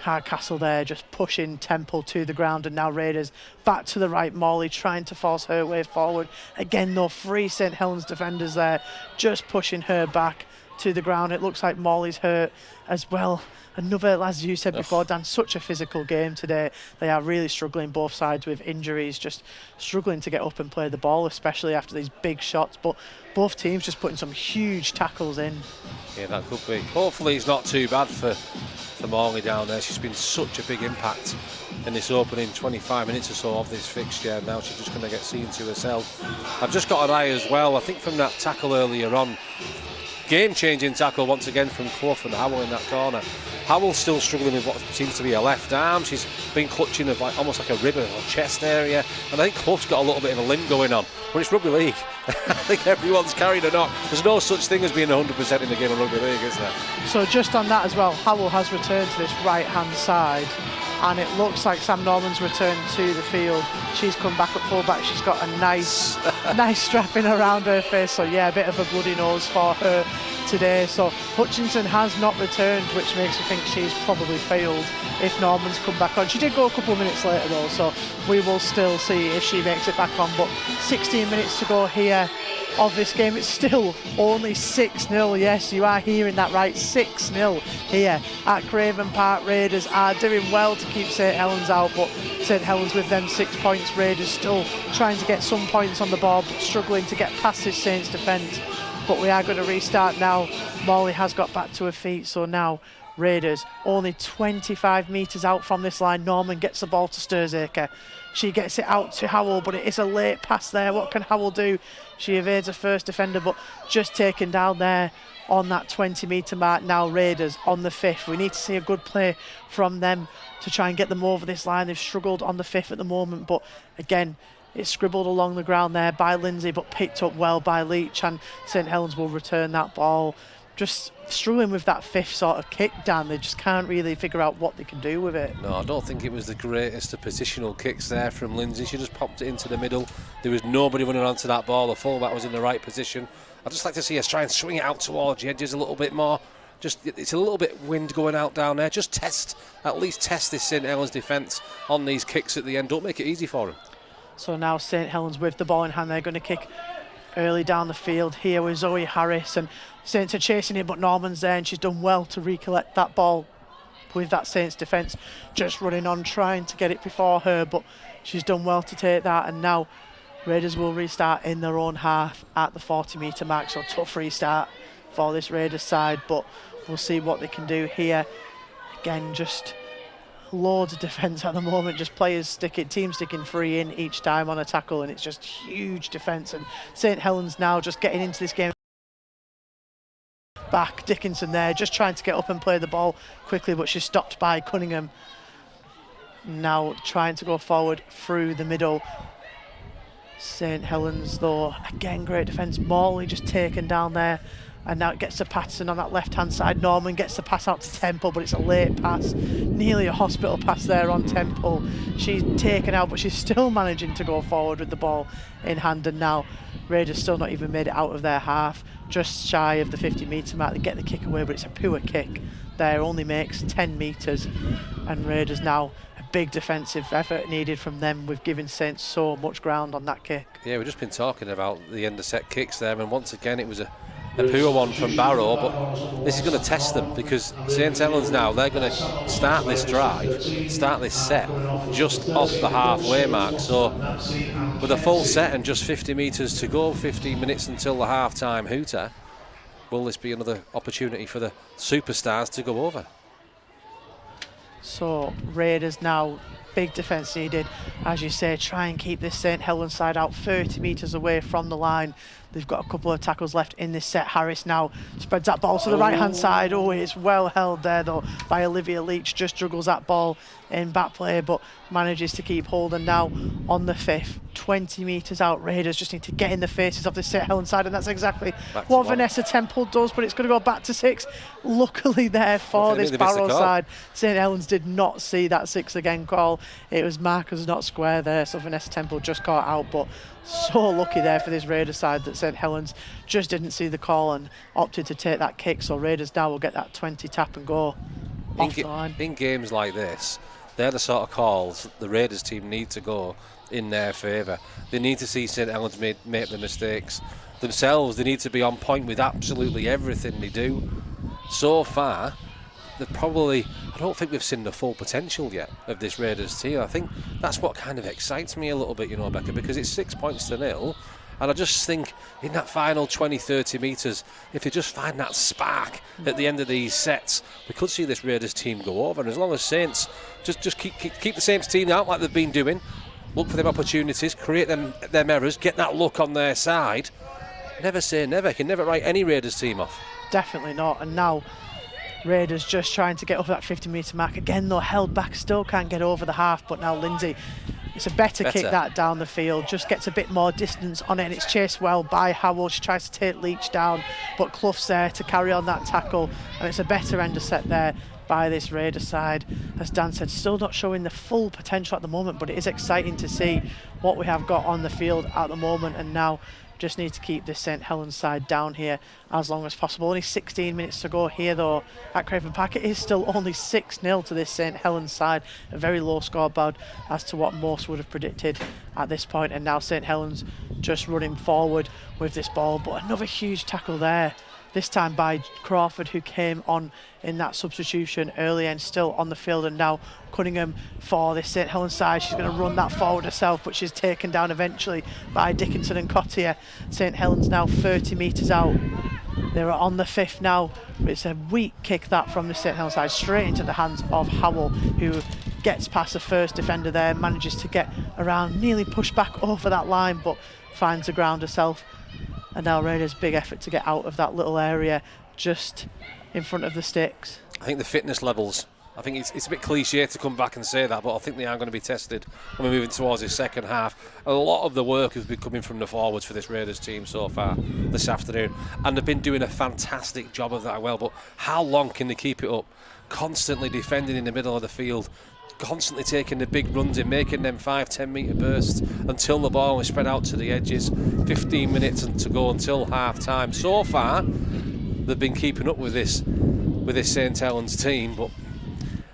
Hardcastle there just pushing Temple to the ground, and now Raiders back to the right. Morley trying to force her way forward. Again though, 3 St Helens defenders there just pushing her back to the ground. It looks like Morley's hurt as well. Another, as you said before, Dan, such a physical game today. They are really struggling, both sides, with injuries, just struggling to get up and play the ball, especially after these big shots. But both teams just putting some huge tackles in. Yeah, that could be. Hopefully it's not too bad for Morley down there. She's been such a big impact in this opening 25 minutes or so of this fixture. Now she's just going to get seen to herself. I've just got an eye as well, I think from that tackle earlier on. Game-changing tackle once again from Clough and Howell in that corner. Howell's still struggling with what seems to be her left arm. She's been clutching of almost like a rib in her chest area, and I think Clough's got a little bit of a limp going on. But it's rugby league. I think everyone's carried a knock. There's no such thing as being 100% in the game of rugby league, is there? So just on that as well, Howell has returned to this right-hand side, and it looks like Sam Norman's returned to the field. She's come back at full-back. She's got a nice strapping around her face. So yeah, a bit of a bloody nose for her today. So Hutchinson has not returned, which makes me think she's probably failed if Norman's come back on. She did go a couple of minutes later though, so we will still see if she makes it back on. But 16 minutes to go here of this game. It's still only 6-0. Yes, you are hearing that right, 6-0 here at Craven Park. Raiders are doing well to keep St Helens out, but St Helens with them 6 points. Raiders still trying to get some points on the board, but struggling to get past this Saints defence. But we are going to restart now. Morley has got back to her feet, so now Raiders only 25 metres out from this line. Norman gets the ball to Sturzaker. She gets it out to Howell, but it is a late pass there. What can Howell do? She evades her first defender, but just taken down there on that 20-metre mark. Now Raiders on the 5th. We need to see a good play from them to try and get them over this line. They've struggled on the 5th at the moment, but again, it's scribbled along the ground there by Lindsay, but picked up well by Leach, and St Helens will return that ball. Just struggling with that 5th sort of kick, Dan. They just can't really figure out what they can do with it. No, I don't think it was the greatest of positional kicks there from Lindsay. She just popped it into the middle. There was nobody running onto that ball. The fullback was in the right position. I'd just like to see us try and swing it out towards the edges a little bit more. Just, it's a little bit wind going out down there. Just at least test this St Helens defence on these kicks at the end. Don't make it easy for them. So now St Helens with the ball in hand. They're going to kick early down the field here with Zoe Harris, and Saints are chasing it, but Norman's there, and she's done well to recollect that ball with that Saints defence just running on, trying to get it before her, but she's done well to take that. And now Raiders will restart in their own half at the 40-metre mark. So tough restart for this Raiders side, but we'll see what they can do here. Again, just loads of defence at the moment, just teams sticking 3 in each time on a tackle, and it's just huge defence. And St Helens now just getting into this game back. Dickinson there just trying to get up and play the ball quickly, but she's stopped by Cunningham. Now trying to go forward through the middle. St Helens though, again great defence. Morley just taken down there, and now it gets to Patterson on that left hand side. Norman gets the pass out to Temple, but it's a late pass, nearly a hospital pass there on Temple. She's taken out, but she's still managing to go forward with the ball in hand. And now Raiders still not even made it out of their half, just shy of the 50-metre mark. They get the kick away, but it's a poor kick there, only makes 10 metres, and Raiders now a big defensive effort needed from them. We've given Saints so much ground on that kick. Yeah, we've just been talking about the end of set kicks there, and once again it was a poor one from Barrow, but this is going to test them, because St Helens now, they're going to start this drive, start this set just off the halfway mark. So with a full set and just 50 metres to go, 15 minutes until the half-time hooter, will this be another opportunity for the superstars to go over? So Raiders now, big defence needed, as you say, try and keep this St Helens side out 30 metres away from the line. They've got a couple of tackles left in this set. Harris now spreads that ball to the right-hand side. Oh, it's well held there, though, by Olivia Leach. Just juggles that ball in back play, but manages to keep hold. And now on the 5th, 20 metres out, Raiders just need to get in the faces of the St Helens side, and that's exactly what Vanessa Temple does, but it's going to go back to 6. Luckily there for this Barrow side, St Helens did not see that 6 again call. It was markers not square there, so Vanessa Temple just caught out, but so lucky there for this Raiders side that St Helens just didn't see the call and opted to take that kick. So Raiders now will get that 20 tap and go off the line. In games like this, they're the sort of calls the Raiders team need to go in their favour. They need to see St Helens make the mistakes themselves. They need to be on point with absolutely everything they do. So far, I don't think we've seen the full potential yet of this Raiders team. I think that's what kind of excites me a little bit, you know, Becca, because it's 6 points to 0. And I just think in that final 20-30 metres, if they just find that spark at the end of these sets, we could see this Raiders team go over. And as long as Saints just keep the Saints team out like they've been doing, look for them opportunities, create them errors, get that look on their side, never say never. You can never write any Raiders team off. Definitely not. And now Raiders just trying to get over that 50-metre mark. Again, though, held back, still can't get over the half. But now Lindsay, it's a better kick that down the field. Just gets a bit more distance on it, and it's chased well by Howell. She tries to take Leach down, but Clough's there to carry on that tackle. And it's a better end of set there by this Raiders side. As Dan said, still not showing the full potential at the moment, but it is exciting to see what we have got on the field at the moment. And now just need to keep this St Helens side down here as long as possible. Only 16 minutes to go here, though, at Craven Park. It is still only 6-0 to this St Helens side. A very low scoreboard as to what most would have predicted at this point. And now St Helens just running forward with this ball. But another huge tackle there, this time by Crawford, who came on in that substitution early and still on the field. And now Cunningham for this St Helens side. She's going to run that forward herself, but she's taken down eventually by Dickinson and Cottier. St Helens now 30 metres out. They're on the 5th now. It's a weak kick that from the St Helens side, straight into the hands of Howell, who gets past the first defender there, manages to get around, nearly pushed back over that line, but finds the ground herself. And now Raiders' big effort to get out of that little area just in front of the sticks. I think the fitness levels, I think it's a bit cliche to come back and say that, but I think they are going to be tested when we're moving towards the second half. A lot of the work has been coming from the forwards for this Raiders team so far this afternoon, and they've been doing a fantastic job of that well, but how long can they keep it up? Constantly defending in the middle of the field, constantly taking the big runs in, making them 5-10 metre bursts until the ball is spread out to the edges. 15 minutes to go until half time. So far they've been keeping up with this St Helens team, but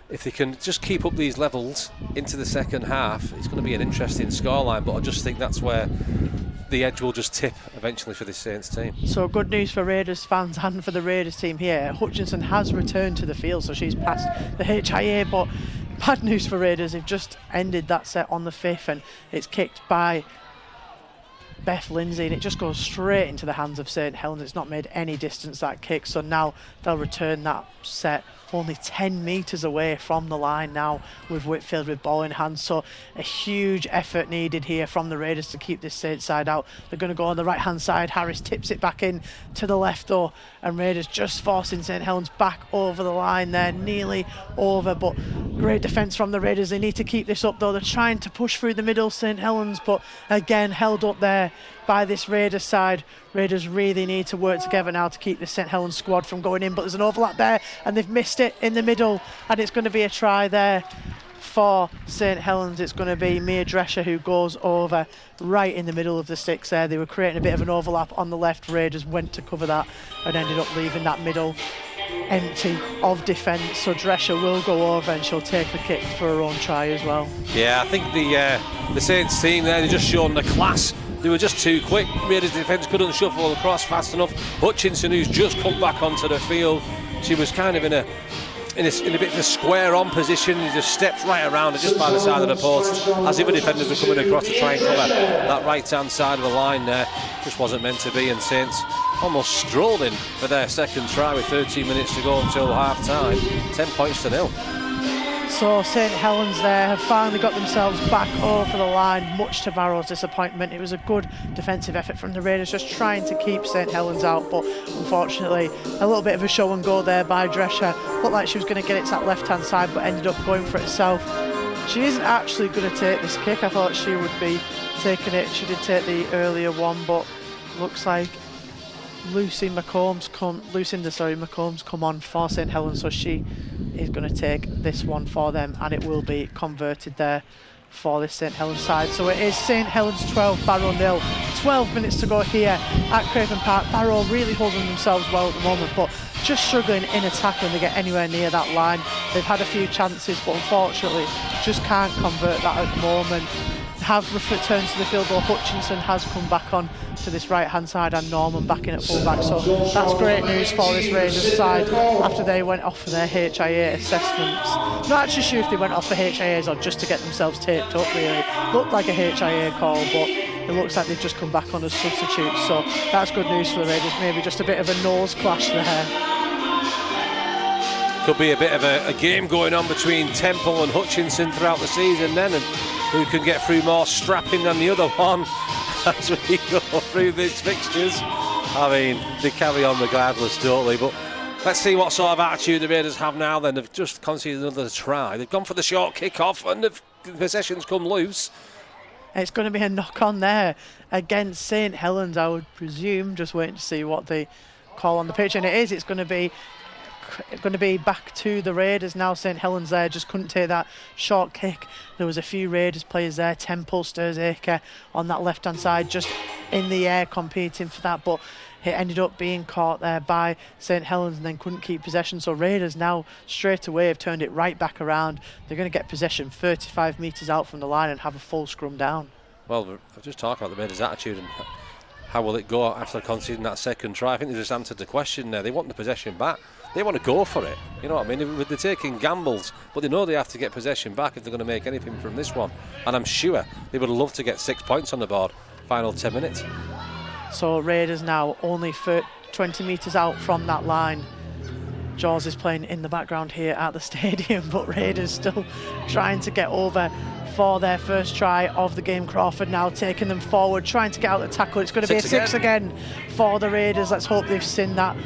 if they can just keep up these levels into the second half, it's going to be an interesting scoreline. But I just think that's where the edge will just tip eventually for this Saints team. So good news for Raiders fans and for the Raiders team here. Hutchinson has returned to the field, so she's passed the HIA, but bad news for Raiders. They've just ended that set on the 5th, and it's kicked by Beth Lindsay, and it just goes straight into the hands of St Helens. It's not made any distance, that kick, so now they'll return that set only 10 metres away from the line now, with Whitfield with ball in hand. So a huge effort needed here from the Raiders to keep this Saints side out. They're going to go on the right hand side. Harris tips it back in to the left though, and Raiders just forcing St Helens back over the line there, nearly over, but great defence from the Raiders. They need to keep this up though. They're trying to push through the middle, St Helens, but again held up there by this Raiders side. Raiders really need to work together now to keep the St Helens squad from going in, but there's an overlap there and they've missed it in the middle, and it's going to be a try there for St Helens, it's going to be Mia Drescher who goes over right in the middle of the sticks there. They were creating a bit of an overlap on the left. Raiders went to cover that and ended up leaving that middle empty of defence. So Drescher will go over and she'll take the kick for her own try as well. Yeah, I think the Saints team there, they just shown the class. They were just too quick. Raiders defence couldn't shuffle across fast enough. Hutchinson, who's just come back onto the field, she was kind of in a bit of a square on position. He just stepped right around it just by the side of the post as the other defenders were coming across to try and cover that right hand side of the line there. Just wasn't meant to be, and Saints almost strolled in for their second try with 13 minutes to go until half time. 10 points to 0. So St Helens there have finally got themselves back over the line, much to Barrow's disappointment. It was a good defensive effort from the Raiders, just trying to keep St Helens out, but unfortunately a little bit of a show and go there by Drescher. Looked like she was going to get it to that left hand side, but ended up going for it herself. She isn't actually going to take this kick. I thought she would be taking it. She did take the earlier one, but looks like Lucinda McCombs come on for St Helens, so she is going to take this one for them, and it will be converted there for this St Helens side. So it is St Helens 12, Barrow 0. 12 minutes to go here at Craven Park. Barrow really holding themselves well at the moment, but just struggling in attack when they get anywhere near that line. They've had a few chances, but unfortunately just can't convert that at the moment. Have returned to the field, though Hutchinson has come back on to this right hand side and Norman back in at full back, so that's great news for this Raiders side after they went off for their HIA assessments. Not actually sure if they went off for HIAs or just to get themselves taped up really. Looked like a HIA call, but it looks like they've just come back on as substitutes, so that's good news for the Raiders. Maybe just a bit of a nose clash there. Could be a bit of a game going on between Temple and Hutchinson throughout the season then, and who can get through more strapping than the other one as we go through these fixtures. I mean, they carry on regardless, don't they? But let's see what sort of attitude the Raiders have now then. They've just conceded another try. They've gone for the short kick-off and the possession's come loose. It's going to be a knock-on there against St Helens, I would presume. Just waiting to see what they call on the pitch. And it's going to be back to the Raiders now. St Helens there just couldn't take that short kick. There was a few Raiders players there, Temple, Sturzaker on that left hand side, just in the air competing for that, but it ended up being caught there by St Helens and then couldn't keep possession. So Raiders now straight away have turned it right back around. They're going to get possession 35 metres out from the line and have a full scrum down. Well, I've just talked about the Raiders' attitude and how will it go after conceding that second try. I think they just answered the question there. They want the possession back. They want to go for it. You know what I mean? They're taking gambles, but they know they have to get possession back if they're going to make anything from this one. And I'm sure they would love to get 6 points on the board. Final 10 minutes. So Raiders now only 20 metres out from that line. Jaws is playing in the background here at the stadium, but Raiders still trying to get over for their first try of the game. Crawford now taking them forward, trying to get out the tackle. It's going to be a 6 again for the Raiders. Let's hope they've seen that,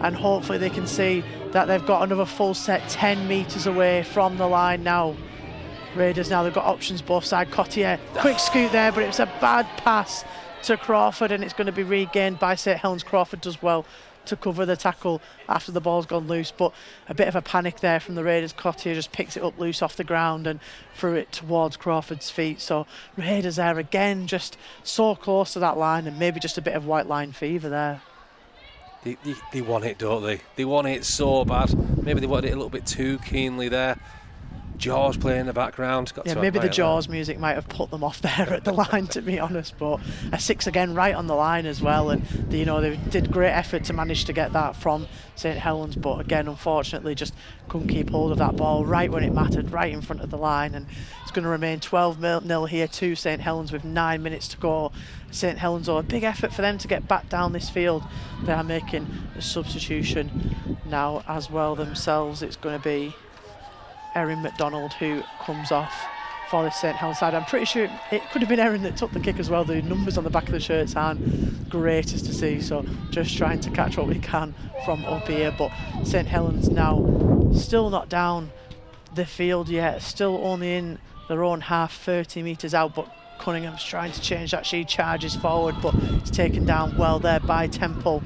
and hopefully they can see that they've got another full set 10 metres away from the line now. Raiders now, they've got options both sides. Cottier, quick scoot there, but it's a bad pass to Crawford, and it's going to be regained by St Helens. Crawford does well to cover the tackle after the ball's gone loose, but a bit of a panic there from the Raiders. Cottier just picks it up loose off the ground and threw it towards Crawford's feet. So Raiders there again, just so close to that line, and maybe just a bit of white line fever there. They want it, don't they? They want it so bad. Maybe they wanted it a little bit too keenly there. Jaws playing in the background. Maybe the Jaws music might have put them off there at the line, to be honest. But a 6 again right on the line as well, and they did great effort to manage to get that from St Helens, but again, unfortunately, just couldn't keep hold of that ball right when it mattered, right in front of the line. And it's going to remain 12-0 here to St Helens with 9 minutes to go. St Helens, a big effort for them to get back down this field. They are making a substitution now as well themselves. It's going to be Erin McDonald who comes off for the St Helens side. I'm pretty sure it could have been Erin that took the kick as well. The numbers on the back of the shirts aren't greatest to see, so just trying to catch what we can from up here. But St Helens now still not down the field yet, still only in their own half, 30 metres out, but Cunningham's trying to change that. She charges forward, but it's taken down well there by Temple.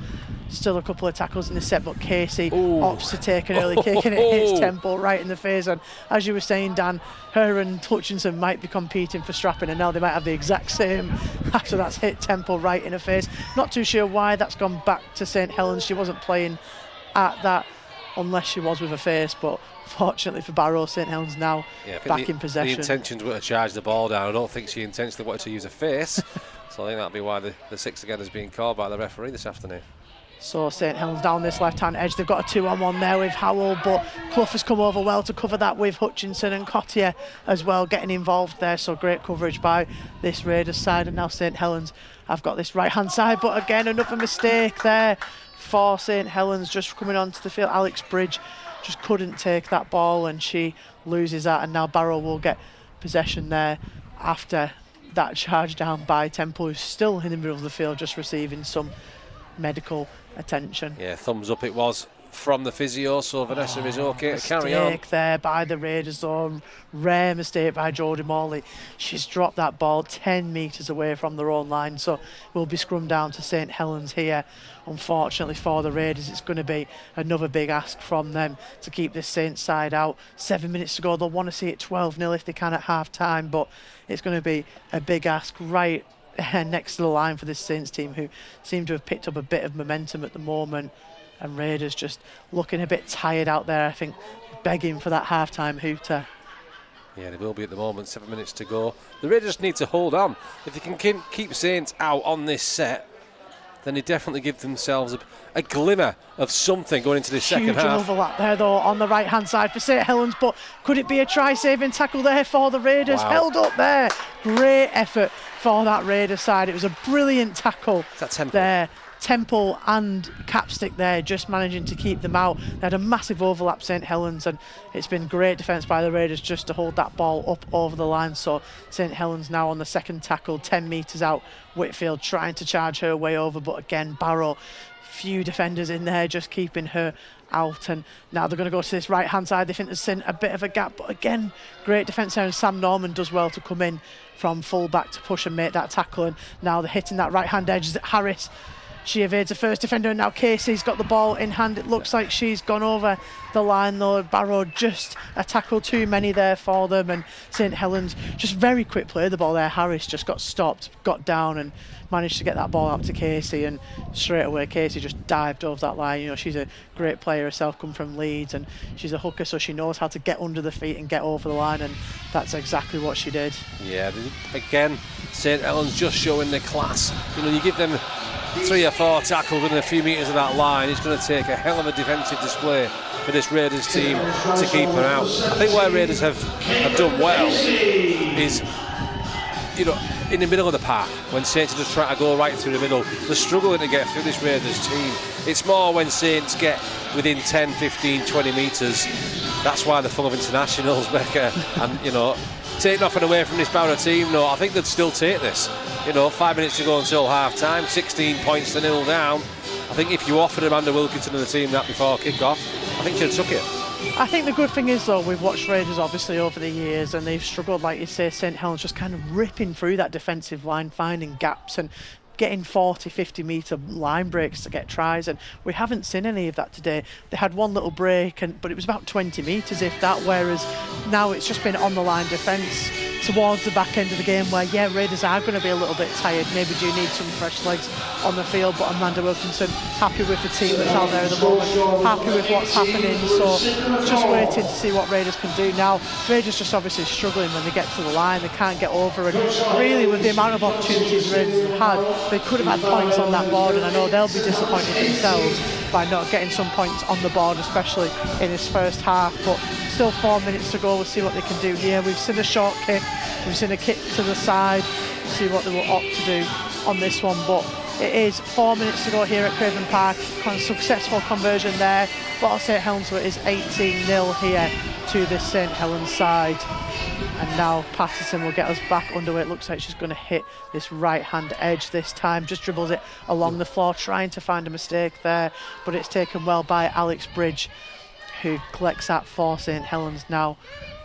Still a couple of tackles in the set, but Casey opts to take an early kick, and it hits Temple right in the face. And as you were saying, Dan, her and Hutchinson might be competing for strapping, and now they might have the exact same after that's hit Temple right in the face. Not too sure why that's gone back to St Helens. She wasn't playing at that, unless she was with her face, but fortunately for Barrow, St Helens now back in possession. The intentions were to charge the ball down. I don't think she intentionally wanted to use her face. So I think that'll be why the 6 together is being called by the referee this afternoon. So St Helens down this left-hand edge. They've got a 2-on-1 there with Howell, but Clough has come over well to cover that with Hutchinson and Cottier as well getting involved there. So great coverage by this Raiders side. And now St Helens have got this right-hand side, but again, another mistake there for St Helens just coming onto the field. Alex Bridge just couldn't take that ball, and she loses that, and now Barrow will get possession there after that charge down by Temple, who's still in the middle of the field just receiving some medical attention. Yeah, thumbs up it was from the physio, so Vanessa is okay to carry on. Mistake there by the Raiders, though. Rare mistake by Jodie Morley. She's dropped that ball 10 metres away from their own line, so we'll be scrummed down to St Helens here. Unfortunately for the Raiders, it's going to be another big ask from them to keep this Saints side out. 7 minutes to go. They'll want to see it 12-0 if they can at half-time, but it's going to be a big ask right next to the line for this Saints team, who seem to have picked up a bit of momentum at the moment. And Raiders just looking a bit tired out there, I think, begging for that half-time hooter. Yeah, they will be at the moment. 7 minutes to go. The Raiders need to hold on. If they can keep Saints out on this set, then they definitely give themselves a glimmer of something going into this second half. Huge overlap there, though, on the right-hand side for St Helens, but could it be a try-saving tackle there for the Raiders? Wow. Held up there. Great effort for that Raiders side. It was a brilliant tackle there. Temple and Capstick there, just managing to keep them out. They had a massive overlap, St Helens, and it's been great defence by the Raiders just to hold that ball up over the line. So St Helens now on the second tackle, 10 metres out. Whitfield trying to charge her way over, but again, Barrow, few defenders in there just keeping her out. And now they're going to go to this right-hand side. They think there's a bit of a gap, but again, great defence there, and Sam Norman does well to come in from full-back to push and make that tackle. And now they're hitting that right-hand edge. Harris, she evades the first defender, and now Casey's got the ball in hand. It looks like she's gone over the line, though. Barrow just a tackle too many there for them, and St Helens just very quick play the ball there. Harris just got stopped, got down, and managed to get that ball out to Casey, and straight away Casey just dived over that line. You know, she's a great player herself, come from Leeds, and she's a hooker, so she knows how to get under the feet and get over the line, and that's exactly what she did. Yeah, again, St Helens just showing the class. You know, you give them 3 or 4 tackles within a few metres of that line, it's going to take a hell of a defensive display for this Raiders team to keep her out. I think where Raiders have done well is, you know, in the middle of the park, when Saints are just trying to go right through the middle, they're struggling to get through this Raiders team. It's more when Saints get within 10, 15, 20 metres. That's why they're full of internationals, Becca, and, you know, taking nothing away from this Barrow team. No, I think they'd still take this. You know, 5 minutes to go until half-time, 16 points to 0 down. I think if you offered Amanda Wilkinson and the team that before kick-off, I think she'd have took it. I think the good thing is, though, we've watched Raiders obviously over the years, and they've struggled, like you say, St Helens just kind of ripping through that defensive line, finding gaps and getting 40, 50 metre line breaks to get tries, and we haven't seen any of that today. They had one little break, but it was about 20 metres, if that, whereas now it's just been on the line defence towards the back end of the game where, yeah, Raiders are going to be a little bit tired, maybe do need some fresh legs on the field, but Amanda Wilkinson happy with the team that's out there at the moment, happy with what's happening, so just waiting to see what Raiders can do now. Raiders just obviously struggling when they get to the line, they can't get over, and really with the amount of opportunities Raiders have had, they could have had points on that board, and I know they'll be disappointed themselves by not getting some points on the board, especially in this first half. But still 4 minutes to go, we'll see what they can do here. We've seen a short kick, we've seen a kick to the side, we'll see what they will opt to do on this one. But it is 4 minutes to go here at Craven Park. Successful conversion there for St Helens, so it is 18-0 here to the St Helens side. And now Patterson will get us back underway. It looks like she's going to hit this right-hand edge this time. Just dribbles it along the floor, trying to find a mistake there. But it's taken well by Alex Bridge, who collects that for St Helens now.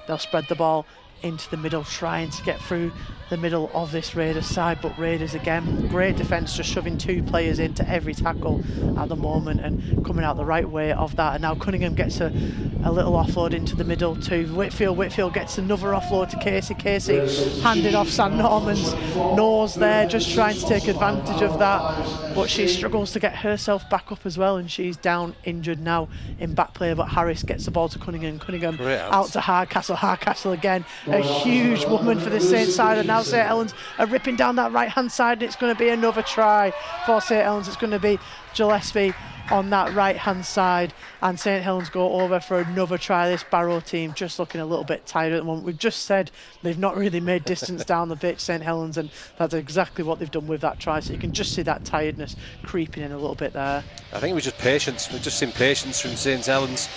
They'll spread the ball into the middle, trying to get through the middle of this Raiders side. But Raiders again, great defence, just shoving 2 players into every tackle at the moment and coming out the right way of that. And now Cunningham gets a little offload into the middle to Whitfield. Whitfield gets another offload to Casey. Casey handed off St Norman's nose there, just trying to take advantage of that. But she struggles to get herself back up as well, and she's down injured now in back play. But Harris gets the ball to Cunningham. Cunningham out to Hardcastle. Hardcastle again, a huge woman for the Saints side, and now St Helens are ripping down that right hand side, and it's going to be another try for St Helens. It's going to be Gillespie on that right hand side, and St Helens go over for another try. This Barrow team just looking a little bit tired at the moment. We've just said they've not really made distance down the pitch, St Helens, and that's exactly what they've done with that try. So you can just see that tiredness creeping in a little bit there. I think it was just patience. We've just seen patience from St Helens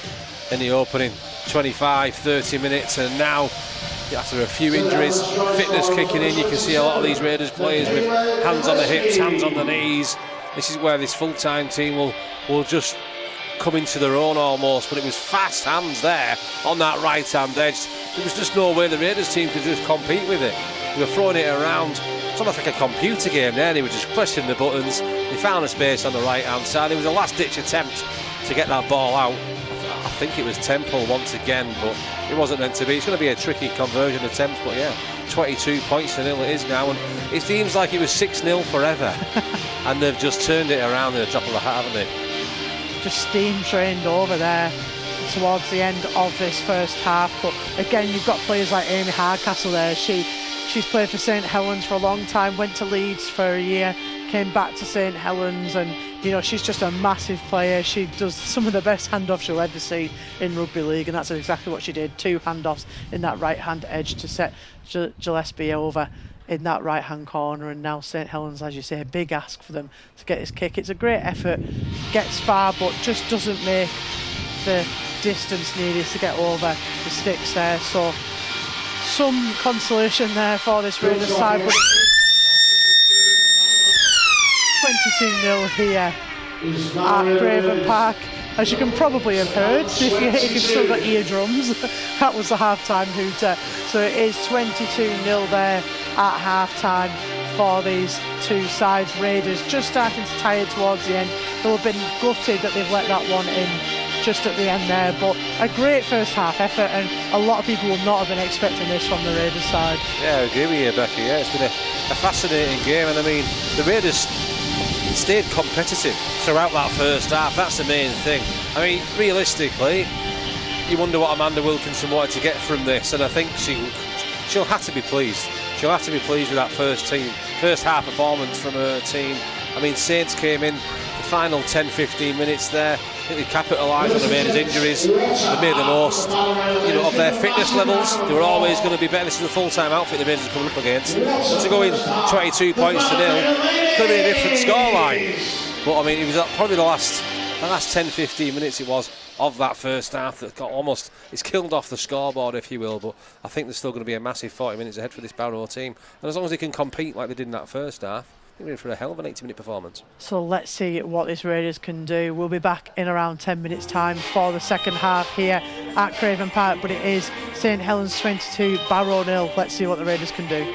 in the opening 25-30 minutes, and now after a few injuries, fitness kicking in, you can see a lot of these Raiders players with hands on the hips, hands on the knees. This is where this full-time team will just come into their own almost, but it was fast hands there on that right-hand edge. There was just no way the Raiders team could just compete with it. They were throwing it around. It's almost like a computer game there. They were just pressing the buttons. They found a space on the right-hand side. It was a last-ditch attempt to get that ball out. I think it was Temple once again, but it wasn't meant to be. It's going to be a tricky conversion attempt, but yeah, 22 points to nil it is now, and it seems like it was 6-0 forever. And they've just turned it around in the drop of a hat, haven't they? Just steam trained over there towards the end of this first half. But again, you've got players like Amy Hardcastle there. She's played for St Helens for a long time, went to Leeds for a year, came back to St Helens, and you know, she's just a massive player. She does some of the best handoffs you'll ever see in rugby league, and that's exactly what she did. 2 handoffs in that right hand edge to set Gillespie over in that right hand corner. And now St Helens, as you say, a big ask for them to get this kick. It's a great effort, gets far, but just doesn't make the distance needed to get over the sticks there. So some consolation there for this Raiders side, but 22-0 here at Craven Park. As you can probably have heard, if you've still got eardrums, that was the half-time hooter. So it is 22-0 there at half-time for these two sides. Raiders just starting to tire towards the end. They'll have been gutted that they've let that one in just at the end there, but a great first half effort, and a lot of people will not have been expecting this from the Raiders side. Yeah, I agree with you, Becky. Yeah, it's been a fascinating game, and I mean, the Raiders stayed competitive throughout that first half. That's the main thing. I mean, realistically, you wonder what Amanda Wilkinson wanted to get from this, and I think she'll have to be pleased. She'll have to be pleased with that first half performance from her team. I mean, Saints came in the final 10-15 minutes there. I think they capitalised on the Raiders' injuries. They made the most, of their fitness levels. They were always going to be better. This is the full-time outfit the Raiders are coming up against. And to go in 22 points to nil, could be a different scoreline. But I mean, it was probably the last 10-15 minutes it was of that first half that got almost, it's killed off the scoreboard, if you will. But I think there's still going to be a massive 40 minutes ahead for this Barrow team. And as long as they can compete like they did in that first half, they're in for a hell of an 80-minute performance. So let's see what this Raiders can do. We'll be back in around 10 minutes time for the second half here at Craven Park, but it is St Helens 22, Barrow 0. Let's see what the Raiders can do.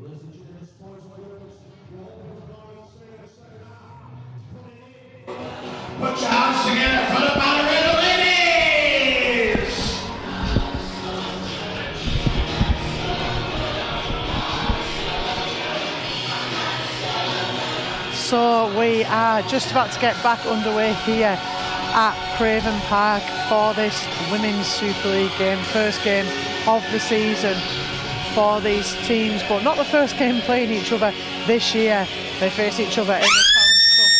Put your hands together for the Barrow Raiders Ladies! So we are just about to get back underway here at Craven Park for this Women's Super League game, first game of the season for these teams, but not the first game playing each other this year. They faced each other in the Town Cup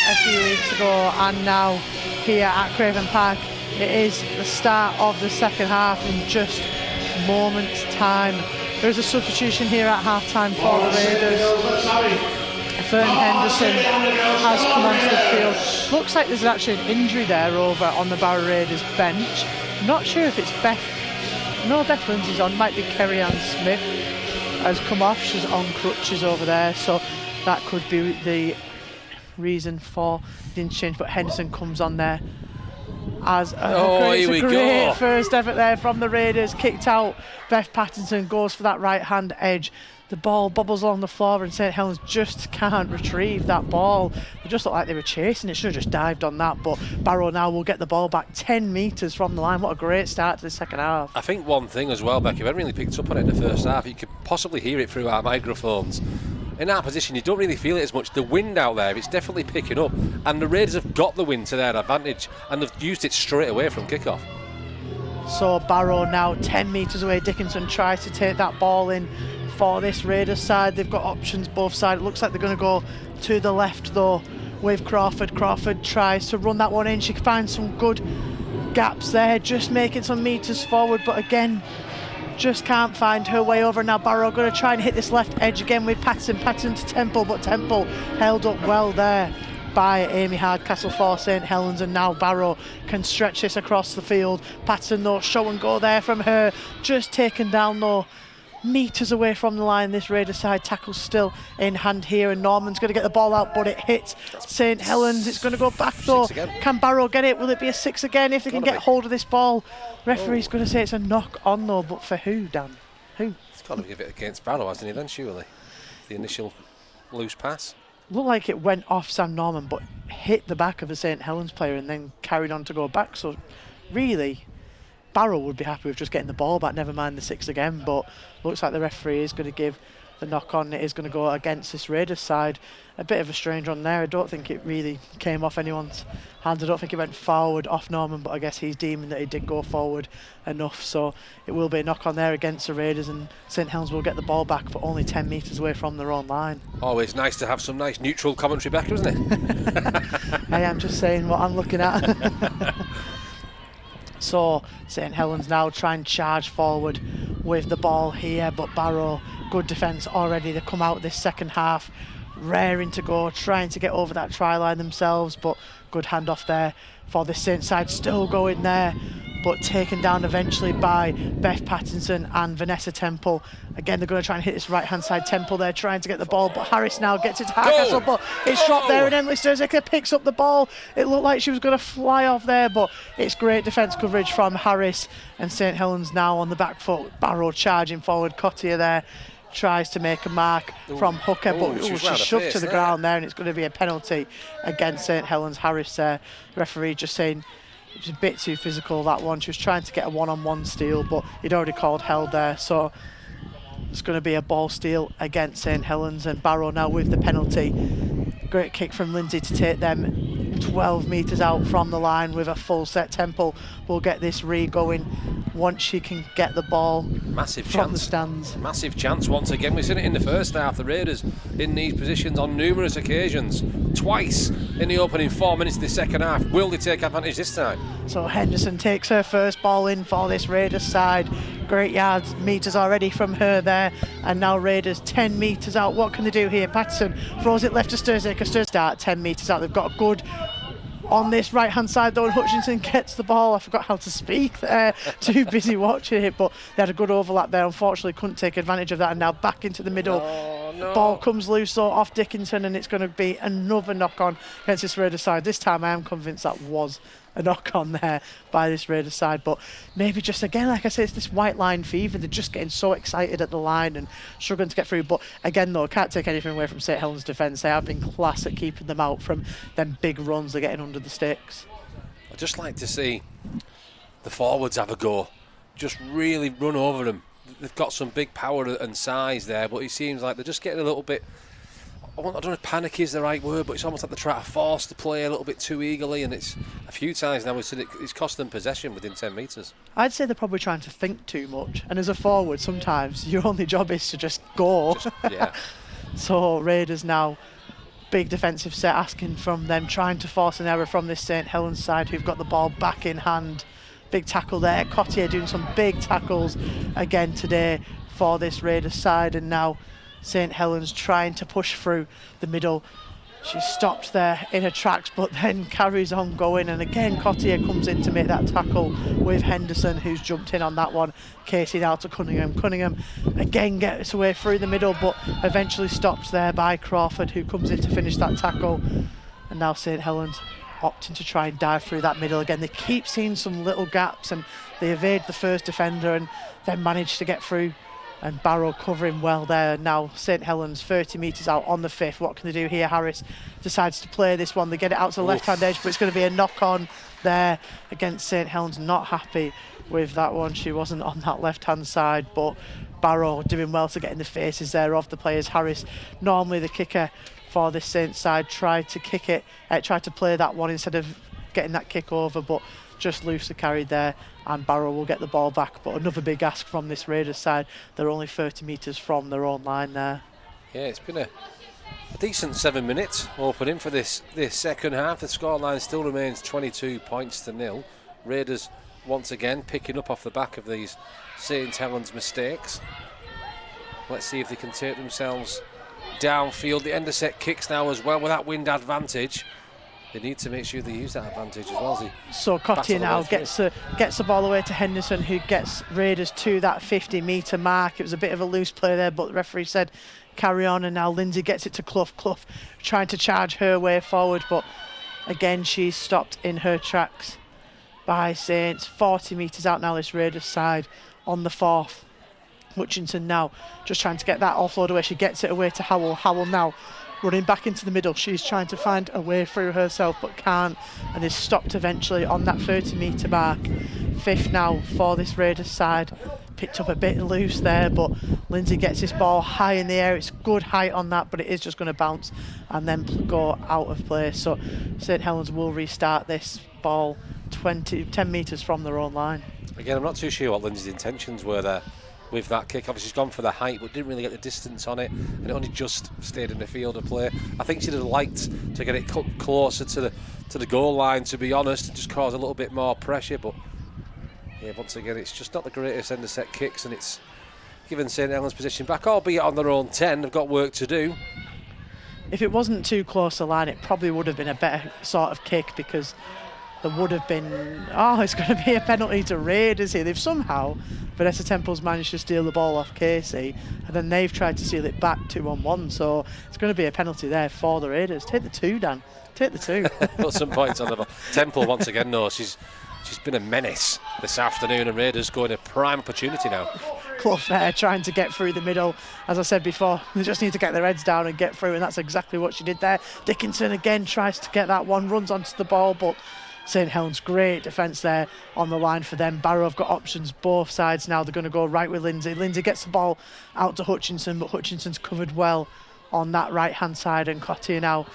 a few weeks ago, and now here at Craven Park it is the start of the second half in just moments time. There is a substitution here at half time for the Raiders. Fern Henderson has come onto the field. Looks like there's actually an injury there over on the Barrow Raiders bench. Not sure if it's Beth. No, Beth Lindsay's on. Might be Kerry Ann Smith has come off. She's on crutches over there, so that could be the reason for the interchange. But Henderson comes on there as a great first effort there from the Raiders. Kicked out. Beth Pattinson goes for that right hand edge. The ball bobbles along the floor and St Helens just can't retrieve that ball. They just look like they were chasing it. Should have just dived on that, but Barrow now will get the ball back 10 metres from the line. What a great start to the second half. I think one thing as well, Becky, we haven't really picked up on it in the first half. You could possibly hear it through our microphones. In our position, you don't really feel it as much. The wind out there, it's definitely picking up, and the Raiders have got the wind to their advantage, and they've used it straight away from kickoff. So Barrow now 10 metres away. Dickinson tries to take that ball in for this Raiders side. They've got options both sides. It looks like they're going to go to the left though with Crawford. Crawford tries to run that one in. She finds some good gaps there, just making some metres forward, but again just can't find her way over. Now Barrow going to try and hit this left edge again with Patterson. Patterson to Temple, but Temple held up well there by Amy Hardcastle for St Helens, and now Barrow can stretch this across the field. Patterson though, show and go there from her, just taken down though, metres away from the line. This Raiders side tackle still in hand here, and Norman's going to get the ball out, but it hits St Helens. It's going to go back though. Can Barrow get it? Will it be a 6 again if they can get hold of this ball? Referee's going to say it's a knock on though, but for who, Dan? Who? He's got to give it against Barrow, hasn't he then, surely? The initial loose pass. Looked like it went off Sam Norman, but hit the back of a St Helens player and then carried on to go back. So really, Barrow would be happy with just getting the ball back, never mind the 6 again, but looks like the referee is going to give the knock on. It is going to go against this Raiders side. A bit of a strange one there. I don't think it really came off anyone's hands. I don't think it went forward off Norman, but I guess he's deeming that he did go forward enough, so it will be a knock on there against the Raiders, and St Helens will get the ball back, but only 10 metres away from their own line. Always nice to have some nice neutral commentary back, isn't it? I am just saying what I'm looking at. So St Helens now try and charge forward with the ball here, but Barrow, good defence already. They come out this second half raring to go, trying to get over that try line themselves, but good handoff there for the Saint side, still going there, but taken down eventually by Beth Pattinson and Vanessa Temple. Again, they're going to try and hit this right hand side. Temple there trying to get the ball, but Harris now gets it to Hardcastle, but it's dropped there, and Emily Sturziker picks up the ball. It looked like she was going to fly off there, but it's great defence coverage from Harris, and St Helens now on the back foot. Barrow charging forward. Cottier there tries to make a mark from Hooker, but she's shoved to the ground there, and it's going to be a penalty against St Helens. Harris there, referee just saying it was a bit too physical, that one. She was trying to get a one-on-one steal, but he'd already called held there, so it's going to be a ball steal against St Helens, and Barrow now with the penalty. Great kick from Lindsay to take them 12 metres out from the line with a full set. Temple will get this going once she can get the ball. Massive from chance. The stands. Massive chance once again. We've seen it in the first half. The Raiders in these positions on numerous occasions. Twice in the opening 4 minutes of the second half. Will they take advantage this time? So Henderson takes her first ball in for this Raiders side. Great yards, metres already from her there, and now Raiders 10 metres out. What can they do here? Patterson throws it left to Sturziker. Sturziker start 10 metres out. They've got a good on this right hand side though, and Hutchinson gets the ball. I forgot how to speak there, too busy watching it, but they had a good overlap there. Unfortunately couldn't take advantage of that, and now back into the middle. no. Ball comes loose though off Dickinson, and it's going to be another knock-on against this Raiders side. This time I am convinced that was a knock-on there by this Raiders side, but maybe just again, like I say, it's this white line fever. They're just getting so excited at the line and struggling to get through. But again though, can't take anything away from St Helens' defence. They have been class at keeping them out from them big runs they're getting under the sticks. I'd just like to see the forwards have a go, just really run over them. They've got some big power and size there, but it seems like they're just getting a little bit, I don't know if panic is the right word, but it's almost like they're trying to force the play a little bit too eagerly, and it's a few times now we've seen it's cost them possession within 10 metres. I'd say they're probably trying to think too much, and as a forward sometimes your only job is to just go. Yeah. So Raiders now, big defensive set asking from them, trying to force an error from this St Helens side who've got the ball back in hand. Big tackle there. Cotier doing some big tackles again today for this Raiders side, and now St Helens trying to push through the middle. She stopped there in her tracks, but then carries on going, and again Cotier comes in to make that tackle with Henderson, who's jumped in on that one. Casey now to Cunningham. Cunningham again gets away through the middle, but eventually stopped there by Crawford, who comes in to finish that tackle. And now St Helens opting to try and dive through that middle again. They keep seeing some little gaps, and they evade the first defender and then manage to get through, and Barrow covering well there. Now St Helens 30 metres out on the 5th. What can they do here? Harris decides to play this one. They get it out to the left hand edge, but it's going to be a knock on there against St Helens. Not happy with that one. She wasn't on that left hand side, but Barrow doing well to get in the faces there of the players. Harris, normally the kicker for this Saints side, tried to kick it, tried to play that one instead of getting that kick over, but just loosely carried there, and Barrow will get the ball back. But another big ask from this Raiders side. They're only 30 metres from their own line there. Yeah, it's been a decent 7 minutes opening for this second half. The scoreline still remains 22 points to 0. Raiders once again picking up off the back of these St Helens mistakes. Let's see if they can take themselves downfield. The end of set kicks now as well with that wind advantage. They need to make sure they use that advantage as well. So Cotier now gets the ball away to Henderson, who gets Raiders to that 50-metre mark. It was a bit of a loose play there, but the referee said carry on, and now Lindsay gets it to Clough. Clough trying to charge her way forward, but again she's stopped in her tracks by Saints. 40 metres out now this Raiders side on the 4th. Hutchinson now just trying to get that offload away. She gets it away to Howell. Howell now running back into the middle. She's trying to find a way through herself, but can't, and is stopped eventually on that 30-metre mark. 5th now for this Raiders side. Picked up a bit loose there, but Lindsay gets this ball high in the air. It's good height on that, but it is just going to bounce and then go out of play. So St Helens will restart this ball 10 metres from their own line. Again, I'm not too sure what Lindsay's intentions were there with that kick. Obviously she's gone for the height, but didn't really get the distance on it, and it only just stayed in the field of play. I think she'd have liked to get it closer to the goal line, to be honest, and just cause a little bit more pressure. But yeah, once again, it's just not the greatest end of set kicks, and it's given St Helens position back, albeit on their own 10. They've got work to do. If it wasn't too close to line, it probably would have been a better sort of kick, because there would have been, it's going to be a penalty to Raiders here. They've somehow, Vanessa Temple's managed to steal the ball off Casey, and then they've tried to steal it back 2-on-1, so it's going to be a penalty there for the Raiders. Take the 2, Dan. Take the 2. Put some points on the ball. Temple, once again, no, she's been a menace this afternoon, and Raiders going a prime opportunity now. Clough there trying to get through the middle. As I said before, they just need to get their heads down and get through, and that's exactly what she did there. Dickinson again tries to get that one, runs onto the ball, but St Helens, great defence there on the line for them. Barrow have got options both sides now. They're going to go right with Lindsay. Lindsay gets the ball out to Hutchinson, but Hutchinson's covered well on that right hand side, and Cotier now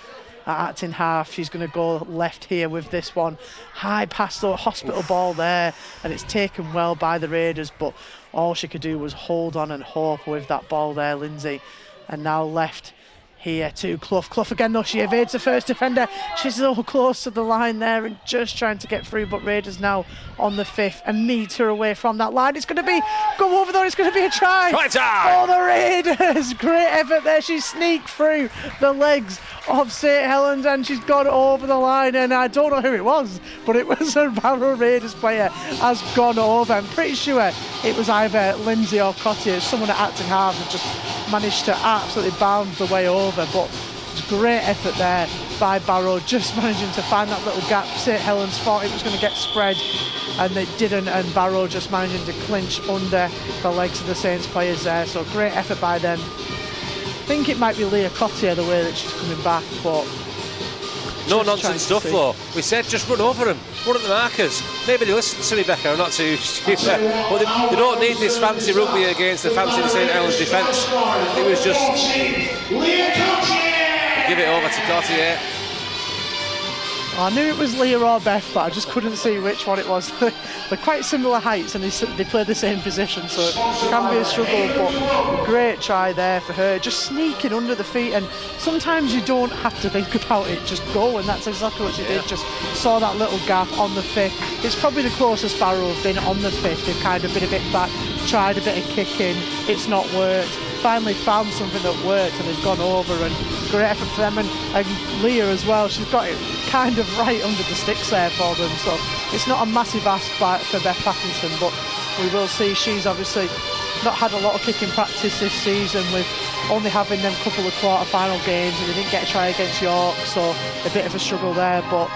at acting half. She's going to go left here with this one. High pass though, hospital ball there, and it's taken well by the Raiders, but all she could do was hold on and hope with that ball there, Lindsay. And now left here to Clough. Clough again though, she evades the first defender. She's so close to the line there and just trying to get through, but Raiders now on the 5th, a metre away from that line. It's going to be, go over though, it's going to be a try. Try time! For the Raiders. Great effort there. She sneaked through the legs of St Helens and she's gone over the line, and I don't know who it was, but it was a Barrow Raiders player has gone over. I'm pretty sure it was either Lindsay or Cotier. Someone at acting half has just managed to absolutely bound the way over, but it's a great effort there by Barrow, just managing to find that little gap. St Helens thought it was going to get spread, and it didn't, and Barrow just managing to clinch under the legs of the Saints players there. So great effort by them. I think it might be Leah Cottier the way that she's coming back, but no nonsense stuff though. We said just run over them, run at the markers. Maybe they listen to me, Becca, I'm not too stupid. But they don't need this fancy rugby against the fancy St Helens defence. It was just give it over to Cottier. I knew it was Leah or Beth, but I just couldn't see which one it was. They're quite similar heights and they play the same position, so it can be a struggle, but great try there for her, just sneaking under the feet. And sometimes you don't have to think about it, just go, and that's exactly what she did. Just saw that little gap on the fifth. It's probably the closest Barrow have been on the fifth. They've kind of been a bit back, tried a bit of kicking, it's not worked. Finally found something that worked and has gone over, and great effort for them. And Leah as well, she's got it kind of right under the sticks there for them, so it's not a massive ask for Beth Pattinson, but we will see. She's obviously not had a lot of kicking practice this season, with only having them couple of quarter-final games, and they didn't get a try against York, so a bit of a struggle there. But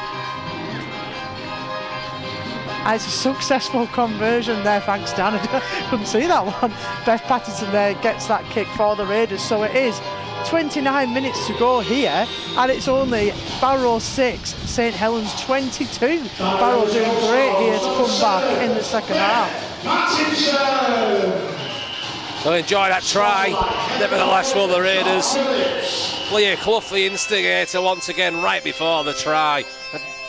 it's a successful conversion there, thanks Dan. I couldn't see that one. Beth Pattinson there gets that kick for the Raiders, so it is 29 minutes to go here, and it's only Barrow 6, St Helens 22. Barrow doing great here to come back in the second half. They'll enjoy that try. Nevertheless, will the Raiders. Leah Clough, the instigator, once again right before the try.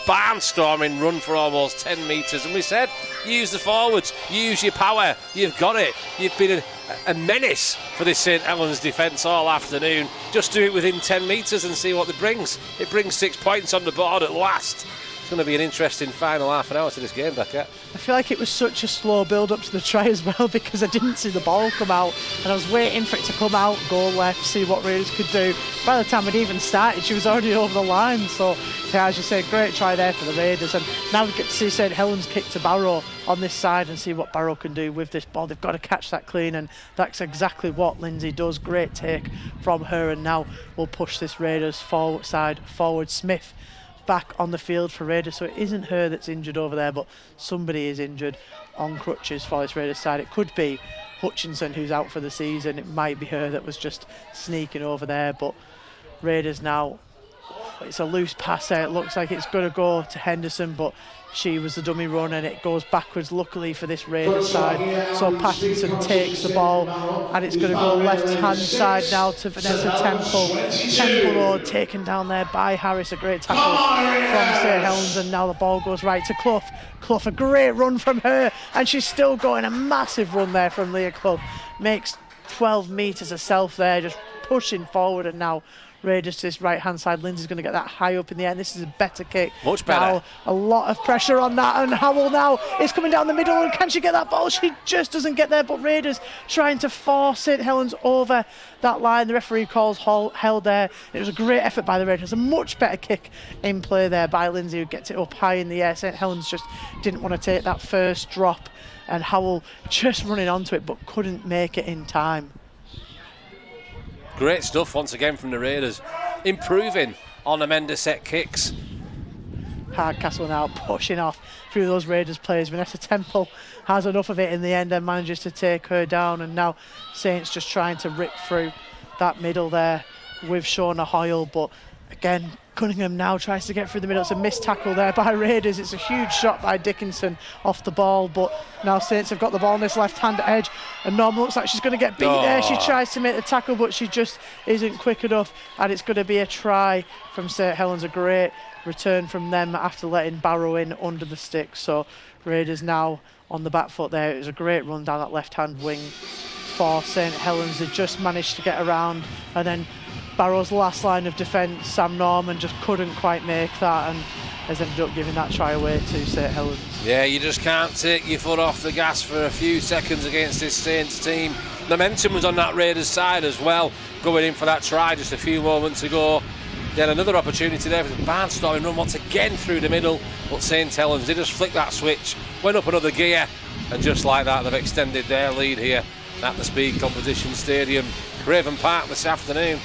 Barnstorming run for almost 10 metres, and we said use the forwards, use your power, you've got it. You've been a menace for this St Helens defence all afternoon. Just do it within 10 metres and see what it brings. It brings 6 points on the board at last. It's going to be an interesting final half an hour to this game, Becca. I feel like it was such a slow build up to the try as well, because I didn't see the ball come out, and I was waiting for it to come out, go left, see what Raiders could do. By the time it even started, she was already over the line. So yeah, as you say, great try there for the Raiders, and now we get to see St Helens kick to Barrow on this side and see what Barrow can do with this ball. They've got to catch that clean, and that's exactly what Lindsay does. Great take from her, and now we'll push this Raiders forward side forward. Smith back on the field for Raiders, so it isn't her that's injured over there, but somebody is injured on crutches for this Raiders side. It could be Hutchinson, who's out for the season. It might be her that was just sneaking over there, but Raiders now, it's a loose pass there. It looks like it's going to go to Henderson, but she was the dummy run, and it goes backwards, luckily for this Raiders side. So Pattinson takes the ball, and it's going to go left-hand side now to Vanessa Temple. Temple, though, taken down there by Harris. A great tackle from St Helens, and now the ball goes right to Clough. Clough, a great run from her, and she's still going. A massive run there from Leah Clough. Makes 12 metres herself there, just pushing forward, and now Raiders to this right-hand side. Lindsay's going to get that high up in the air. This is a better kick. Much better. Now, a lot of pressure on that, and Howell now is coming down the middle, and can she get that ball? She just doesn't get there, but Raiders trying to force St Helens over that line. The referee calls held there. It was a great effort by the Raiders. A much better kick in play there by Lindsay, who gets it up high in the air. St Helens just didn't want to take that first drop, and Howell just running onto it, but couldn't make it in time. Great stuff once again from the Raiders, improving on Amanda set kicks. Hardcastle now pushing off through those Raiders players. Vanessa Temple has enough of it in the end and manages to take her down, and now Saints just trying to rip through that middle there with Shauna Hoyle, but again Cunningham now tries to get through the middle. It's a missed tackle there by Raiders. It's a huge shot by Dickinson off the ball, but now Saints have got the ball on this left-hand edge, and Norman looks like she's going to get beat there. She tries to make the tackle, but she just isn't quick enough, and it's going to be a try from St Helens. A great return from them after letting Barrow in under the stick. So Raiders now on the back foot there. It was a great run down that left-hand wing for St Helens. They just managed to get around, and then Barrow's last line of defence, Sam Norman, just couldn't quite make that, and has ended up giving that try away to St Helens. Yeah, you just can't take your foot off the gas for a few seconds against this Saints team. Momentum was on that Raiders side as well, going in for that try just a few moments ago. Then another opportunity there for the barnstorming run once again through the middle, but St Helens, they just flicked that switch, went up another gear, and just like that they've extended their lead here at the Speed Competition Stadium. Raven Park this afternoon.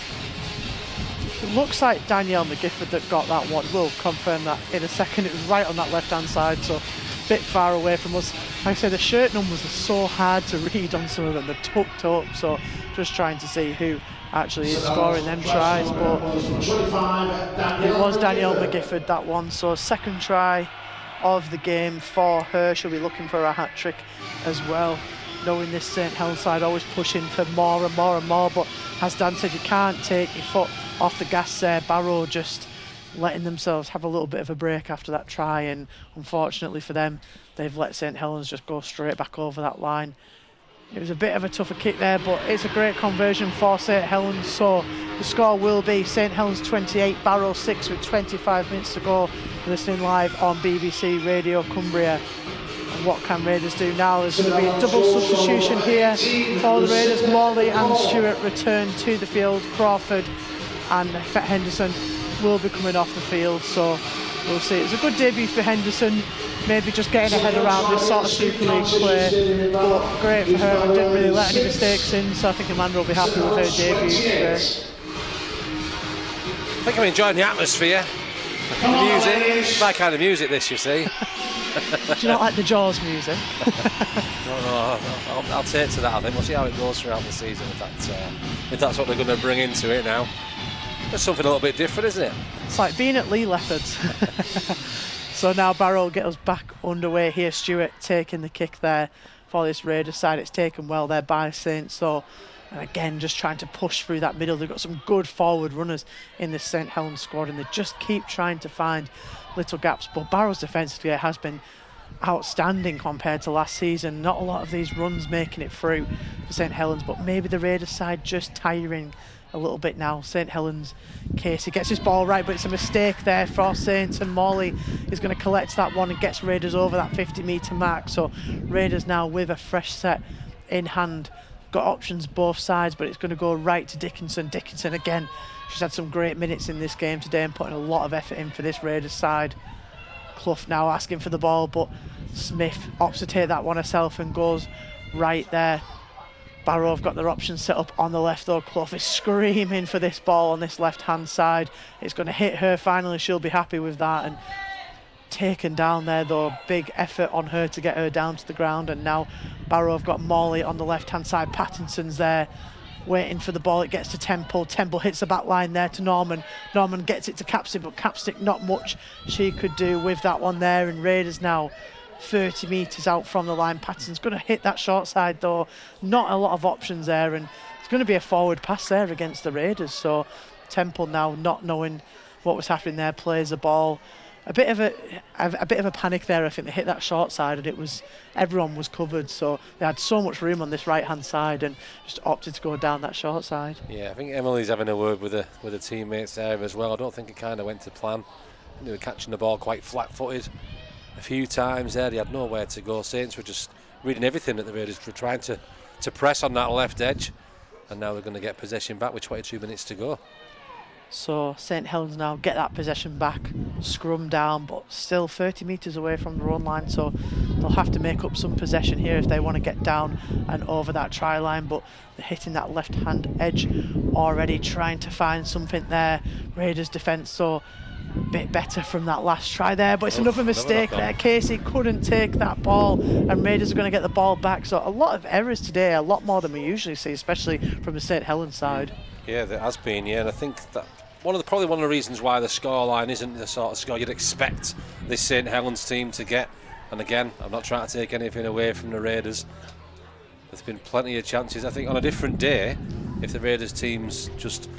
It looks like Danielle McGifford that got that one. We'll confirm that in a second. It was right on that left-hand side, so a bit far away from us. Like I say, the shirt numbers are so hard to read on some of them. They're tucked up, so just trying to see who actually is scoring them tries. But it was Danielle McGifford, that one. So second try of the game for her. She'll be looking for a hat-trick as well. Knowing this St Helens side always pushing for more and more and more, but as Dan said, you can't take your foot off the gas there. Barrow just letting themselves have a little bit of a break after that try, and unfortunately for them, they've let St Helens just go straight back over that line. It was a bit of a tougher kick there, but it's a great conversion for St Helens. So the score will be St Helens 28, Barrow 6 with 25 minutes to go. Listening live on BBC Radio Cumbria. And what can Raiders do now? There's going to be a double substitution here for the Raiders. Morley and Stewart return to the field. Crawford and Henderson will be coming off the field, so we'll see. It's a good debut for Henderson, maybe just getting her head around this sort of Super League play, but great for her and didn't really let any mistakes in, so I think Amanda will be happy with her debut today. I think I'm enjoying the atmosphere, the music. It's my kind of music, this, you see. Do you not like the Jaws music? No, I'll take to that. I think we'll see how it goes throughout the season, if that's what they're going to bring into it now. There's something a little bit different, isn't it? It's like being at Lee Leopards. So now Barrow will get us back underway here. Stewart taking the kick there for this Raiders side. It's taken well there by Saints. So, and again, just trying to push through that middle. They've got some good forward runners in this St Helens squad, and they just keep trying to find little gaps. But Barrow's defensively has been outstanding compared to last season. Not a lot of these runs making it through for St Helens, but maybe the Raiders side just tiring a little bit now. St Helens, Casey gets his ball right, but it's a mistake there for Saints, and Morley is going to collect that one and gets Raiders over that 50-metre mark. So Raiders now with a fresh set in hand, got options both sides, but it's going to go right to Dickinson. Dickinson again, she's had some great minutes in this game today and putting a lot of effort in for this Raiders side. Clough now asking for the ball, but Smith opts to take that one herself and goes right there. Barrow have got their options set up on the left though. Clough is screaming for this ball on this left hand side. It's going to hit her finally, she'll be happy with that, and taken down there though. Big effort on her to get her down to the ground, and now Barrow have got Morley on the left hand side. Pattinson's there waiting for the ball. It gets to Temple. Temple hits the back line there to Norman. Norman gets it to Capstick, but Capstick not much she could do with that one there, and Raiders now 30 metres out from the line. Pattinson's going to hit that short side though. Not a lot of options there, and it's going to be a forward pass there against the Raiders. So Temple now, not knowing what was happening there, plays the ball. A bit of a panic there. I think they hit that short side, and everyone was covered, so they had so much room on this right hand side and just opted to go down that short side. Yeah, I think Emily's having a word with the teammates there as well. I don't think it kind of went to plan. They were catching the ball quite flat-footed a few times there. They had nowhere to go. Saints were just reading everything that the Raiders were trying to press on that left edge, and now they're going to get possession back with 22 minutes to go. So St Helens now get that possession back, scrum down, but still 30 metres away from the run line, so they'll have to make up some possession here if they want to get down and over that try line. But they're hitting that left hand edge already, trying to find something there. Raiders defence so a bit better from that last try there, but it's another mistake there. Casey couldn't take that ball, and Raiders are going to get the ball back. So a lot of errors today, a lot more than we usually see, especially from the St Helens side. Yeah, there has been, yeah, and I think that probably one of the reasons why the scoreline isn't the sort of score you'd expect this St Helens team to get. And again, I'm not trying to take anything away from the Raiders. There's been plenty of chances. I think on a different day, if the Raiders teams just,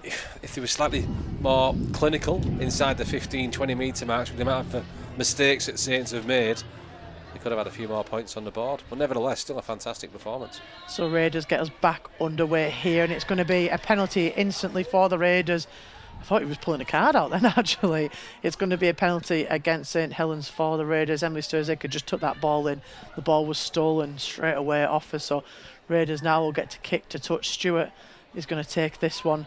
if they were slightly more clinical inside the 15-20 metre marks with the amount of mistakes that Saints have made, they could have had a few more points on the board, but nevertheless still a fantastic performance. So Raiders get us back underway here, and it's going to be a penalty instantly for the Raiders. I thought he was pulling a card out then actually. It's going to be a penalty against St Helens for the Raiders. Emily Sturzik just took that ball in. The ball was stolen straight away off her, so Raiders now will get to kick to touch. Stewart is going to take this one.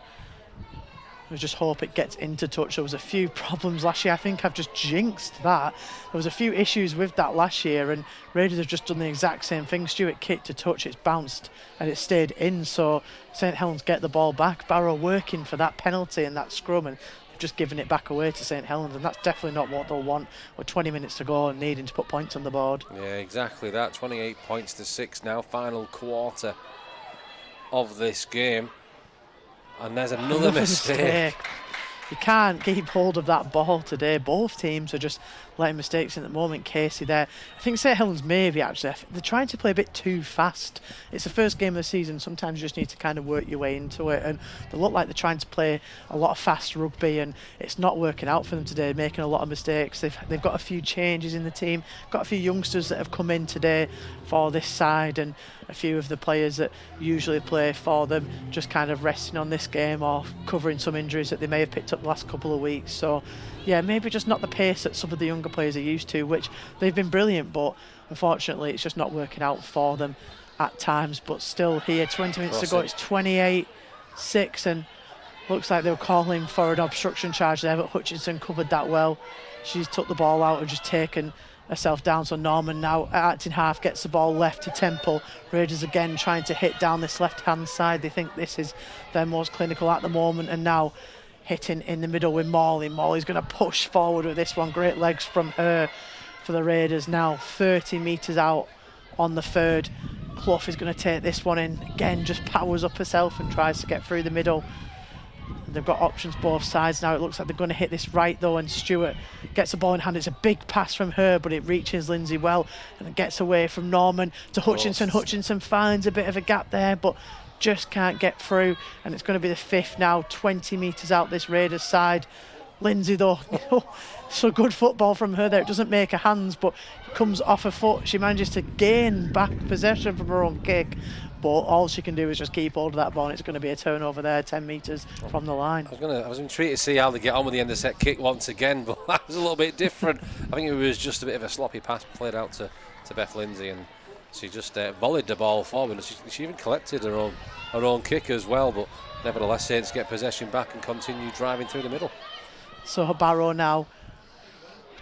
We just hope it gets into touch. There was a few problems last year. I think I've just jinxed that. There was a few issues with that last year, and Raiders have just done the exact same thing. Stewart kicked to touch, it's bounced and it stayed in, so St Helens get the ball back. Barrow working for that penalty and that scrum, and they've just given it back away to St Helens, and that's definitely not what they'll want with 20 minutes to go and needing to put points on the board. Yeah, exactly that. 28 points to 6 now, final quarter of this game. And there's another mistake. You can't keep hold of that ball today. Both teams are just letting mistakes in at the moment. Casey there. I think St Helens maybe actually. They're trying to play a bit too fast. It's the first game of the season. Sometimes you just need to kind of work your way into it. And they look like they're trying to play a lot of fast rugby, and it's not working out for them today, making a lot of mistakes. They've got a few changes in the team. Got a few youngsters that have come in today for this side, and a few of the players that usually play for them just kind of resting on this game or covering some injuries that they may have picked up the last couple of weeks. So yeah, maybe just not the pace that some of the younger players are used to, which they've been brilliant, but unfortunately it's just not working out for them at times. But still here, 20 minutes to go, it's 28-6, and looks like they were calling for an obstruction charge there, but Hutchinson covered that well. She's took the ball out and just taken herself down. So Norman now at acting half gets the ball left to Temple. Raiders again trying to hit down this left hand side. They think this is their most clinical at the moment, and now hitting in the middle with Morley. Morley's going to push forward with this one. Great legs from her for the Raiders. Now 30 metres out on the third. Clough is going to take this one in. Again, just powers up herself and tries to get through the middle. They've got options both sides now. It looks like they're going to hit this right though, and Stewart gets the ball in hand. It's a big pass from her, but it reaches Lindsay well and it gets away from Norman to Hutchinson. Hutchinson finds a bit of a gap there, but just can't get through, and it's going to be the fifth now. 20 metres out this Raiders side. Lindsay though, so good football from her there. It doesn't make her hands, but it comes off her foot. She manages to gain back possession from her own kick, but all she can do is just keep hold of that ball, and it's going to be a turnover there 10 metres from the line. I was intrigued to see how they get on with the end of set kick once again, but that was a little bit different. I think it was just a bit of a sloppy pass played out to Beth Lindsay, and she just volleyed the ball forward. She even collected her own kick as well, but nevertheless Saints get possession back and continue driving through the middle. So Barrow now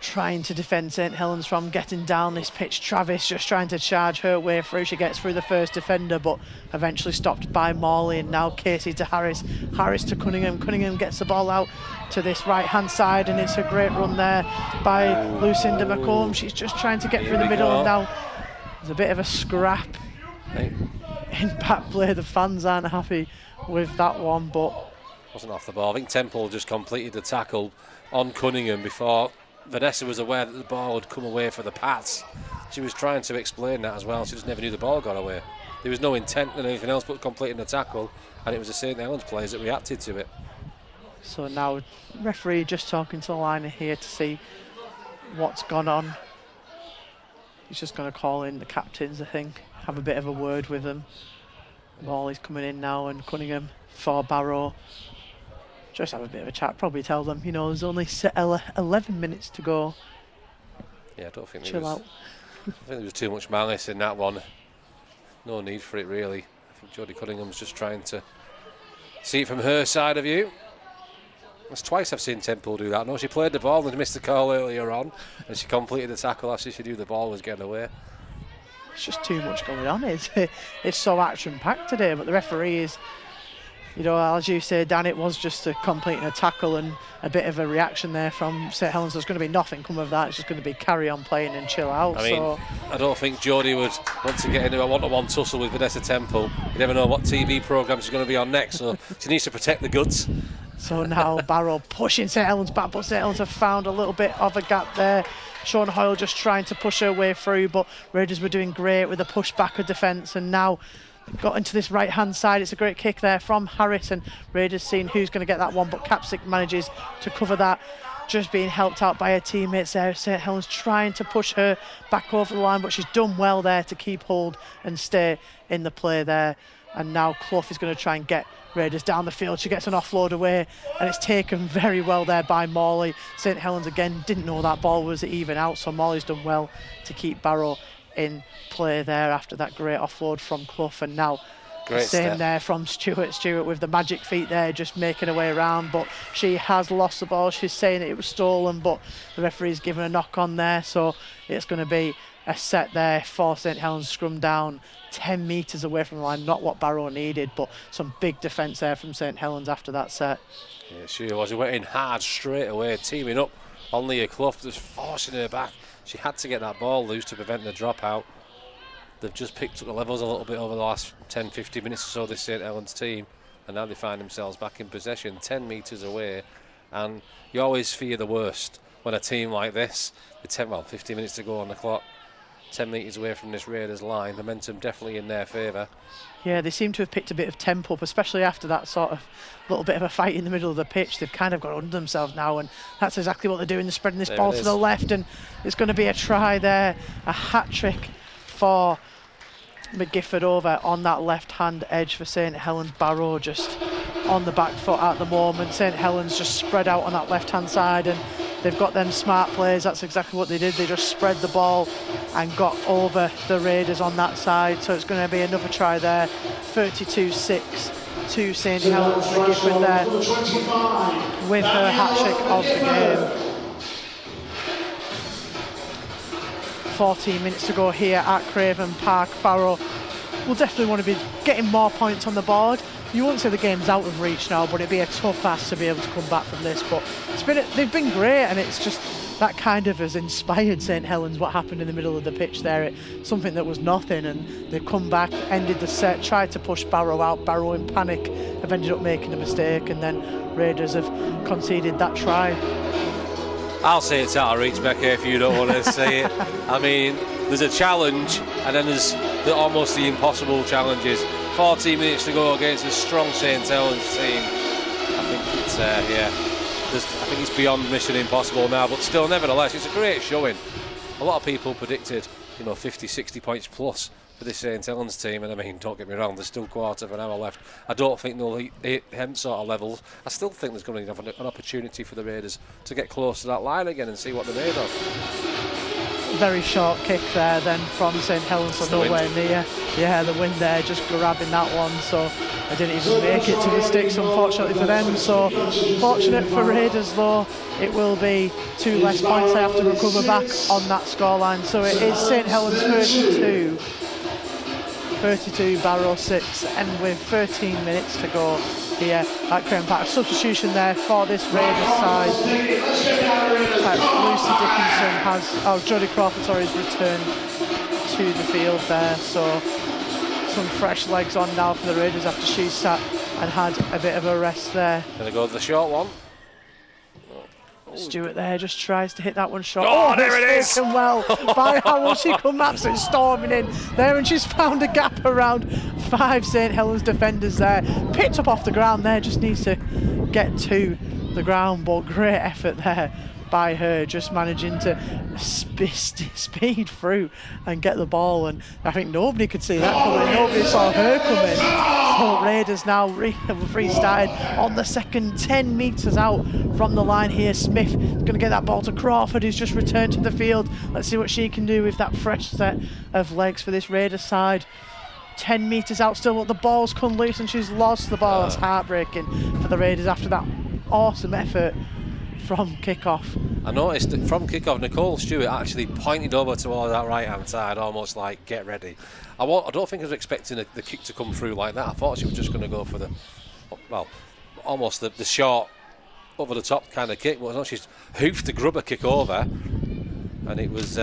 trying to defend St Helens from getting down this pitch. Travis just trying to charge her way through. She gets through the first defender, but eventually stopped by Morley, and now Casey to Harris. Harris to Cunningham. Cunningham gets the ball out to this right hand side, and it's a great run there by Lucinda McComb. She's just trying to get through the middle, and now there's a bit of a scrap in back play. The fans aren't happy with that one, but wasn't off the ball. I think Temple just completed the tackle on Cunningham before Vanessa was aware that the ball had come away for the pass. She was trying to explain that as well. She just never knew the ball got away. There was no intent and anything else but completing the tackle, and it was the St Helens players that reacted to it. So now referee just talking to the line here to see what's gone on. He's just going to call in the captains, I think, have a bit of a word with them. Morley's coming in now, and Cunningham for Barrow. Just have a bit of a chat, probably tell them, you know, there's only 11 minutes to go. Yeah, I don't think Chill out. I think there was too much malice in that one. No need for it, really. I think Jodie Cunningham's just trying to see it from her side of view. That's twice I've seen Temple do that. No, she played the ball and missed the call earlier on, and she completed the tackle after she knew the ball was getting away. It's just too much going on. It's so action-packed today, but the referee is, you know, as you say, Dan, it was just completing a tackle and a bit of a reaction there from St Helens. There's going to be nothing come of that. It's just going to be carry on playing and chill out. I mean, I don't think Jodie would want to get into a one-to-one tussle with Vanessa Temple. You never know what TV programme she's going to be on next, so she needs to protect the goods. So now Barrow pushing St Helens back, but St Helens have found a little bit of a gap there. Sean Hoyle just trying to push her way through, but Raiders were doing great with the push back of defence, and now got into this right hand side. It's a great kick there from Harris, and Raiders seeing who's going to get that one, but Capsick manages to cover that, just being helped out by her teammates there. St Helens trying to push her back over the line, but she's done well there to keep hold and stay in the play there. And now Clough is going to try and get Raiders down the field. She gets an offload away, and it's taken very well there by Morley. St Helens again didn't know that ball was even out, so Morley's done well to keep Barrow in play there after that great offload from Clough. And now Great Same step. there from Stewart. Stewart with the magic feet there, just making her way around, but she has lost the ball. She's saying that it was stolen, but the referee's given a knock on there, so it's going to be a set there for St Helens. Scrum down 10 metres away from the line. Not what Barrow needed, but some big defence there from St Helens after that set. Yeah, she was. He went in hard straight away, teaming up on Leah Clough, just forcing her back. She had to get that ball loose to prevent the dropout. They've just picked up the levels a little bit over the last 10-15 minutes or so, this St Helens team, and now they find themselves back in possession 10 metres away. And you always fear the worst when a team like this, with 15 minutes to go on the clock, 10 metres away from this Raiders line, momentum definitely in their favour. Yeah, they seem to have picked a bit of tempo up, especially after that sort of little bit of a fight in the middle of the pitch. They've kind of got under themselves now, and that's exactly what they're doing. They're spreading this ball to the left, and it's going to be a try there, a hat-trick for McGifford over on that left-hand edge for St Helens. Barrow just on the back foot at the moment. St Helens just spread out on that left-hand side, and they've got them smart plays. That's exactly what they did. They just spread the ball and got over the Raiders on that side. So it's going to be another try there. 32-6 to St Helens. McGifford there with her hat-trick of the game. 14 minutes to go here at Craven Park. Barrow will definitely want to be getting more points on the board. You won't say the game's out of reach now, but it'd be a tough ask to be able to come back from this. But they've been great, and it's just that kind of has inspired St Helens. What happened in the middle of the pitch there, something that was nothing, and they've come back, ended the set, tried to push Barrow out. Barrow in panic have ended up making a mistake, and then Raiders have conceded that try. I'll say it's out of reach, Becca, if you don't want to say it. I mean, there's a challenge, and then there's almost the impossible challenges. 14 minutes to go against a strong St Helens team. I think it's, I think it's beyond mission impossible now, but still, nevertheless, it's a great showing. A lot of people predicted, 50, 60 points plus for this St Helens team, and I mean, don't get me wrong, there's still quarter of an hour left. I don't think they'll hit them sort of levels. I still think there's going to be an opportunity for the Raiders to get close to that line again and see what they're made of. Very short kick there then from St Helens, so nowhere near. Yeah, the wind there, just grabbing that one, so I didn't even make it to the sticks, unfortunately for them. So fortunate for Raiders though, it will be 2 less points they have to recover back on that scoreline. So it is St Helens 32, Barrow 6, and with 13 minutes to go here at Craven Park. Substitution there for this Raiders side. Lucy Dickinson Jodie Crawford, has returned to the field there. So some fresh legs on now for the Raiders after she sat and had a bit of a rest there. Gonna go with the short one. Stewart there just tries to hit that one shot. Oh, there it is! Taken well by Howell. She come absolutely storming in there, and she's found a gap around 5 St Helens defenders there. Picked up off the ground there, just needs to get to the ground, but great effort there by her, just managing to speed through and get the ball, and I think nobody could see that coming. Nobody saw her coming. So Raiders now restarted on the second, 10 metres out from the line here. Smith is going to get that ball to Crawford, who's just returned to the field. Let's see what she can do with that fresh set of legs for this Raiders side. 10 metres out still, but the ball's come loose and she's lost the ball. That's heartbreaking for the Raiders after that awesome effort from kick-off. I noticed that from kick-off, Nicole Stewart actually pointed over towards that right-hand side, almost like, get ready. I don't think I was expecting the kick to come through like that. I thought she was just going to go for almost the short, over-the-top kind of kick, but no, she's hoofed the grubber kick over, and it was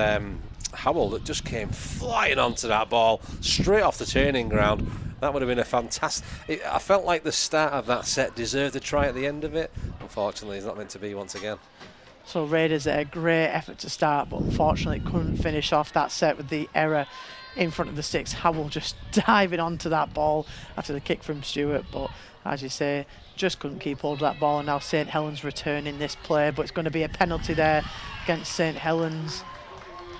Howell that just came flying onto that ball, straight off the training ground. That would have been a fantastic... I felt like the start of that set deserved a try at the end of it. Unfortunately, it's not meant to be once again. So Raiders had a great effort to start, but unfortunately couldn't finish off that set with the error in front of the sticks. Howell just diving onto that ball after the kick from Stewart, but as you say, just couldn't keep hold of that ball, and now St Helens returning this play, but it's going to be a penalty there against St Helens.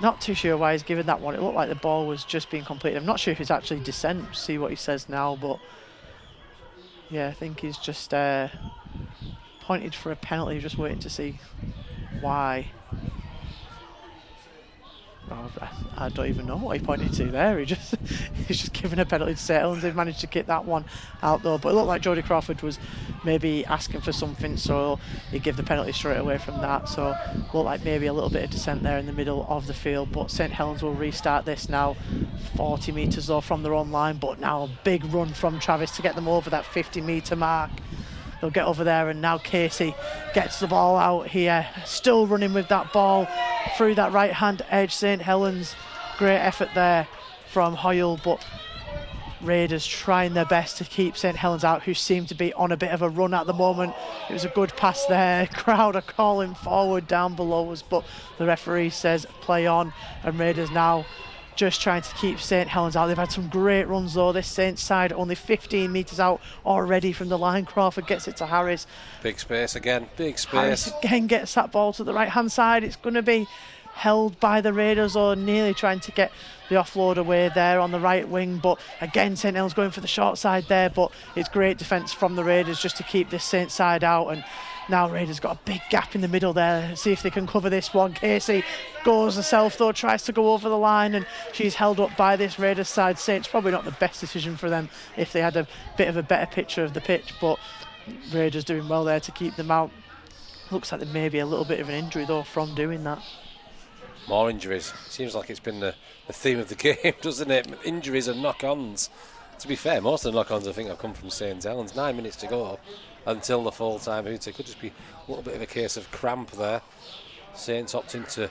Not too sure why he's given that one. It looked like the ball was just being completed. I'm not sure if it's actually dissent, see what he says now, but yeah, I think he's just pointed for a penalty, just waiting to see why. Oh, I don't even know what he pointed to there. He's just given a penalty to St Helens. They've managed to kick that one out though. But it looked like Jodie Crawford was maybe asking for something, so he gave the penalty straight away from that. So looked like maybe a little bit of dissent there in the middle of the field. But St Helens will restart this now. 40 metres though from their own line, but now a big run from Travis to get them over that 50-metre mark. They'll get over there, and now Casey gets the ball out here, still running with that ball through that right hand edge. St Helens, great effort there from Hoyle, but Raiders trying their best to keep St Helens out, who seem to be on a bit of a run at the moment. It was a good pass there. Crowd are calling forward down below us, but the referee says play on, and Raiders now just trying to keep St Helens out. They've had some great runs though. This Saints side only 15 metres out already from the line. Crawford gets it to Harris. Big space again, big space. Harris again gets that ball to the right hand side. It's going to be held by the Raiders, or nearly trying to get the offload away there on the right wing, but again St Helens going for the short side there, but it's great defence from the Raiders just to keep this Saints side out. And now Raiders got a big gap in the middle there. See if they can cover this one. Casey goes herself though, tries to go over the line, and she's held up by this Raiders side. Saints probably not the best decision for them if they had a bit of a better picture of the pitch, but Raiders doing well there to keep them out. Looks like there may be a little bit of an injury though from doing that. More injuries. Seems like it's been the theme of the game, doesn't it? Injuries and knock-ons. To be fair, most of the knock-ons I think have come from St Helens. 9 minutes to go until the full-time hooter. Could just be a little bit of a case of cramp there. Saints opting to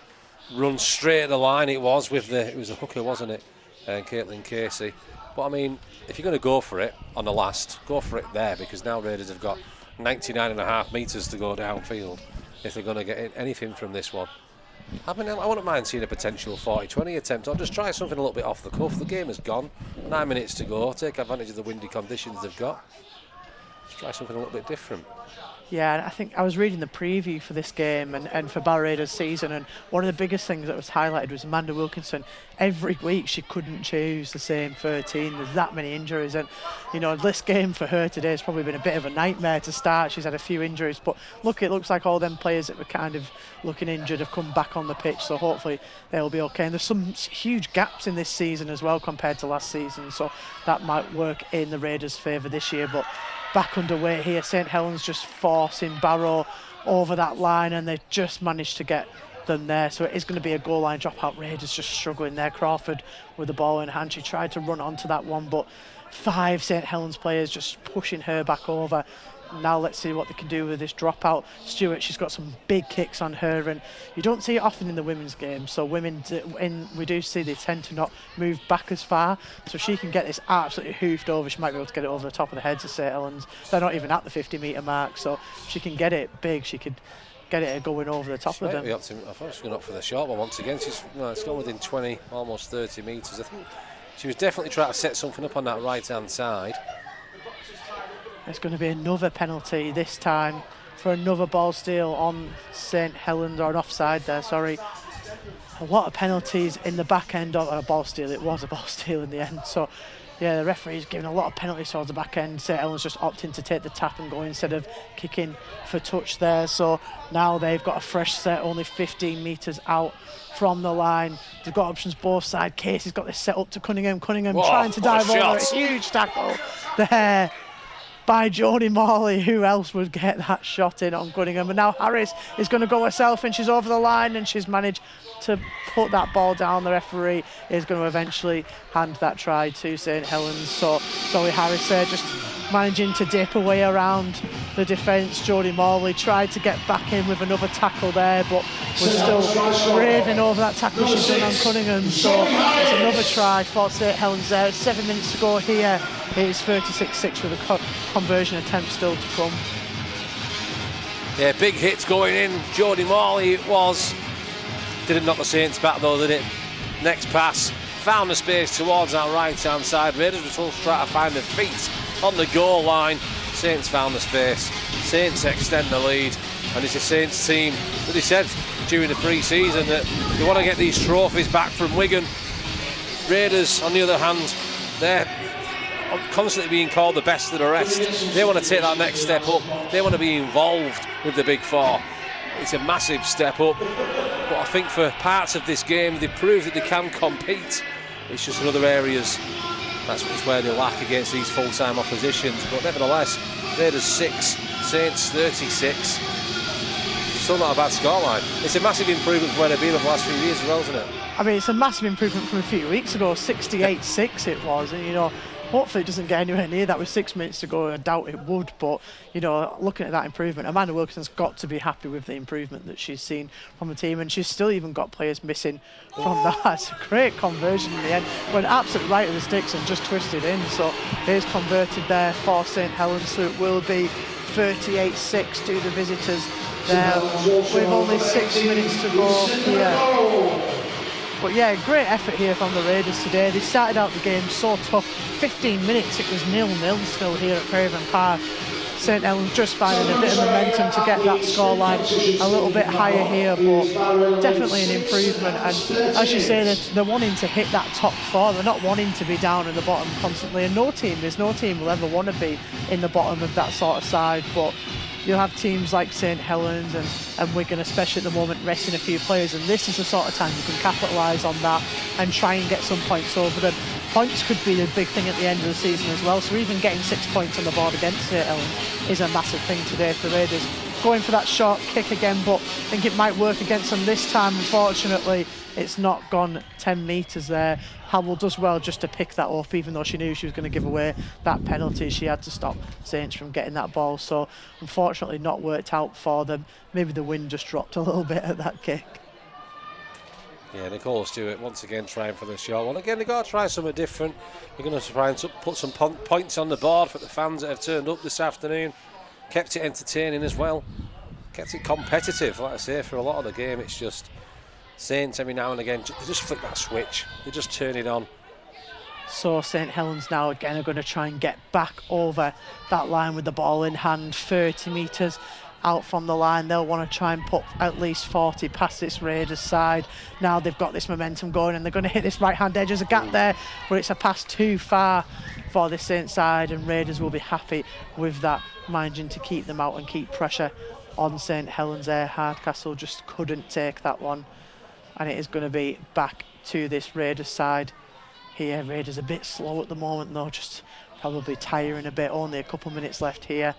run straight at the line. It was a hooker, wasn't it? Caitlin Casey. But I mean, if you're going to go for it on the last, go for it there, because now Raiders have got 99.5 metres to go downfield if they're going to get anything from this one. I mean, I wouldn't mind seeing a potential 40-20 attempt, or just try something a little bit off the cuff. The game has gone. 9 minutes to go. Take advantage of the windy conditions they've got. Just try something a little bit different. Yeah, I think I was reading the preview for this game and for Barrow Raiders season, and one of the biggest things that was highlighted was Amanda Wilkinson. Every week she couldn't choose the same 13. There's that many injuries, and you know, this game for her today has probably been a bit of a nightmare to start. She's had a few injuries, but look, it looks like all them players that were kind of looking injured have come back on the pitch, so hopefully they'll be okay. And there's some huge gaps in this season as well compared to last season, so that might work in the Raiders' favour this year. But back underway here, St Helens just forcing Barrow over that line, and they just managed to get them there. So it is going to be a goal line dropout. Raiders just struggling there. Crawford with the ball in hand. She tried to run onto that one, but 5 St Helens players just pushing her back over. Now let's see what they can do with this dropout. Stewart, she's got some big kicks on her, and you don't see it often in the women's game. So women, we do see they tend to not move back as far. So she can get this absolutely hoofed over. She might be able to get it over the top of the heads of St Helens. They're not even at the 50-metre mark, so she can get it big. She could get it going over the top of them. I thought she was going up for the short one once again. It's gone within 20, almost 30 metres. I think she was definitely trying to set something up on that right-hand side. There's going to be another penalty this time for another ball steal on St Helens, or an offside there, sorry. A lot of penalties in the back end of a ball steal. It was a ball steal in the end. So, yeah, the referee's giving a lot of penalties towards the back end. St Helens just opting to take the tap and go instead of kicking for touch there. So now they've got a fresh set, only 15 metres out from the line. They've got options both sides. Casey's got this set up to Cunningham. Cunningham trying to dive over. A huge tackle there by Jodie Morley. Who else would get that shot in on Cunningham? And now Harris is going to go herself, and she's over the line, and she's managed to put that ball down. The referee is going to eventually hand that try to St Helens. So Zoe Harris there just managing to dip away around the defence. Jodie Morley tried to get back in with another tackle there, but was still raving over that tackle she's done on Cunningham. So it's another try for St Helens there. 7 minutes to go here. It is 36-6 with a conversion attempt still to come. Yeah, big hits going in. Jodie Morley it was. Didn't knock the Saints back though, did it? Next pass, found the space towards that right-hand side. Raiders were still trying to find their feet on the goal line. Saints found the space. Saints extend the lead, and it's a Saints team that they said during the pre-season that they want to get these trophies back from Wigan. Raiders, on the other hand, they're constantly being called the best of the rest. They want to take that next step up. They want to be involved with the Big Four. It's a massive step up. But I think for parts of this game, they've proved that they can compete. It's just in other areas, that's where they lack against these full-time oppositions. But nevertheless, Raiders 6, Saints 36. Still not a bad scoreline. It's a massive improvement from where they've been over the last few years as well, isn't it? I mean, it's a massive improvement from a few weeks ago. 68-6 it was, and you know, hopefully it doesn't get anywhere near that with 6 minutes to go. I doubt it would, but you know, looking at that improvement, Amanda Wilkinson's got to be happy with the improvement that she's seen from the team, and she's still even got players missing from that. It's a great conversion in the end. Went absolutely right of the sticks and just twisted in. So here's converted there for St Helens, so it will be 38-6 to the visitors there with only 6 minutes to go here. But yeah, great effort here from the Raiders today. They started out the game so tough. 15 minutes, it was 0-0 still here at Craven Park. St Helens just finding a bit of momentum to get that scoreline a little bit higher here, but definitely an improvement. And as you say, they're wanting to hit that top four. They're not wanting to be down in the bottom constantly. And there's no team will ever want to be in the bottom of that sort of side. But you'll have teams like St Helens and Wigan, especially at the moment, resting a few players, and this is the sort of time you can capitalise on that and try and get some points over them. Points could be a big thing at the end of the season as well, so even getting 6 points on the board against St Helens is a massive thing today for the Raiders. Going for that short kick again, but I think it might work against them this time. Unfortunately, it's not gone 10 metres there. Howell does well just to pick that up, even though she knew she was going to give away that penalty. She had to stop Saints from getting that ball, so unfortunately not worked out for them. Maybe the wind just dropped a little bit at that kick. Yeah, Nicole Stewart once again trying for the short one. Again, they've got to try something different. They're going to try and put some points on the board for the fans that have turned up this afternoon. Kept it entertaining as well. Kept it competitive, like I say, for a lot of the game. It's just Saints every now and again, they just flick that switch. They just turn it on. So St Helens now again are going to try and get back over that line with the ball in hand. 30 metres out from the line. They'll want to try and put at least 40 past this Raiders side. Now they've got this momentum going and they're going to hit this right hand edge. There's a gap there, but it's a pass too far for the Saints side, and Raiders will be happy with that, managing to keep them out and keep pressure on St Helens there. Hardcastle just couldn't take that one, and it is going to be back to this Raiders side here. Raiders a bit slow at the moment though, just probably tiring a bit. Only a couple minutes left here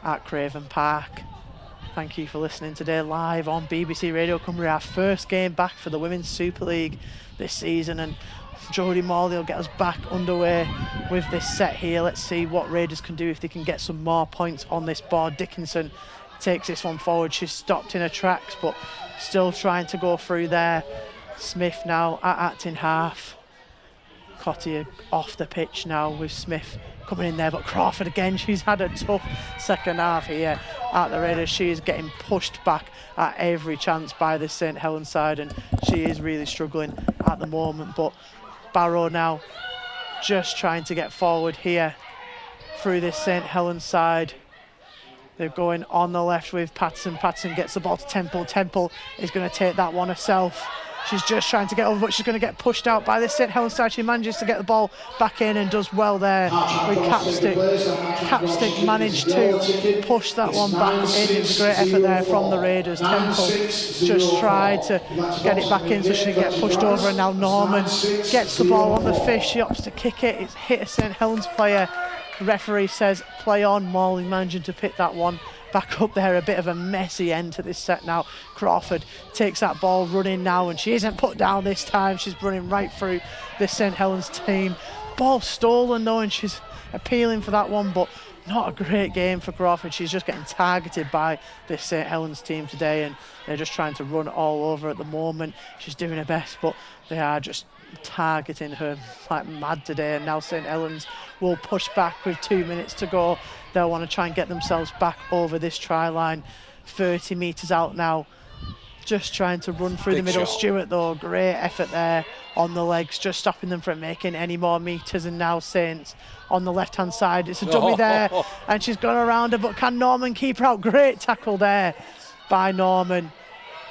at Craven Park. Thank you for listening today live on BBC Radio Cumbria, our first game back for the Women's Super League this season, and Jodie Morley will get us back underway with this set here. Let's see what Raiders can do if they can get some more points on this board. Dickinson takes this one forward. She's stopped in her tracks, but still trying to go through there. Smith now at acting half. Cottier off the pitch now with Smith coming in there, but Crawford again, she's had a tough second half here at the Raiders. She is getting pushed back at every chance by the St Helens side, and she is really struggling at the moment. But Barrow now just trying to get forward here through this St Helens side. They're going on the left with Patson. Patson gets the ball to Temple. Temple is going to take that one herself. She's just trying to get over, but she's going to get pushed out by the St Helens side. She manages to get the ball back in and does well there with Capstick. Capstick managed to push that one back in. It was a great effort there from the Raiders. Temple just tried to get it back in so she can get pushed over, and now Norman gets the ball on the fish. She opts to kick it. It's hit a St Helens player. The referee says play on. Morley managing to pick that one back up there. A bit of a messy end to this set now. Crawford takes that ball running now, and she isn't put down this time. She's running right through this St Helens team. Ball stolen though, and she's appealing for that one, but not a great game for Crawford. She's just getting targeted by this St Helens team today, and they're just trying to run all over at the moment. She's doing her best, but they are just targeting her like mad today. And now St Helens will push back with 2 minutes to go. They'll want to try and get themselves back over this try line. 30 metres out now, just trying to run through the middle. Stewart though, great effort there on the legs, just stopping them from making any more metres. And now Saints on the left hand side, it's a dummy there, and she's gone around her, but can Norman keep her out? Great tackle there by Norman.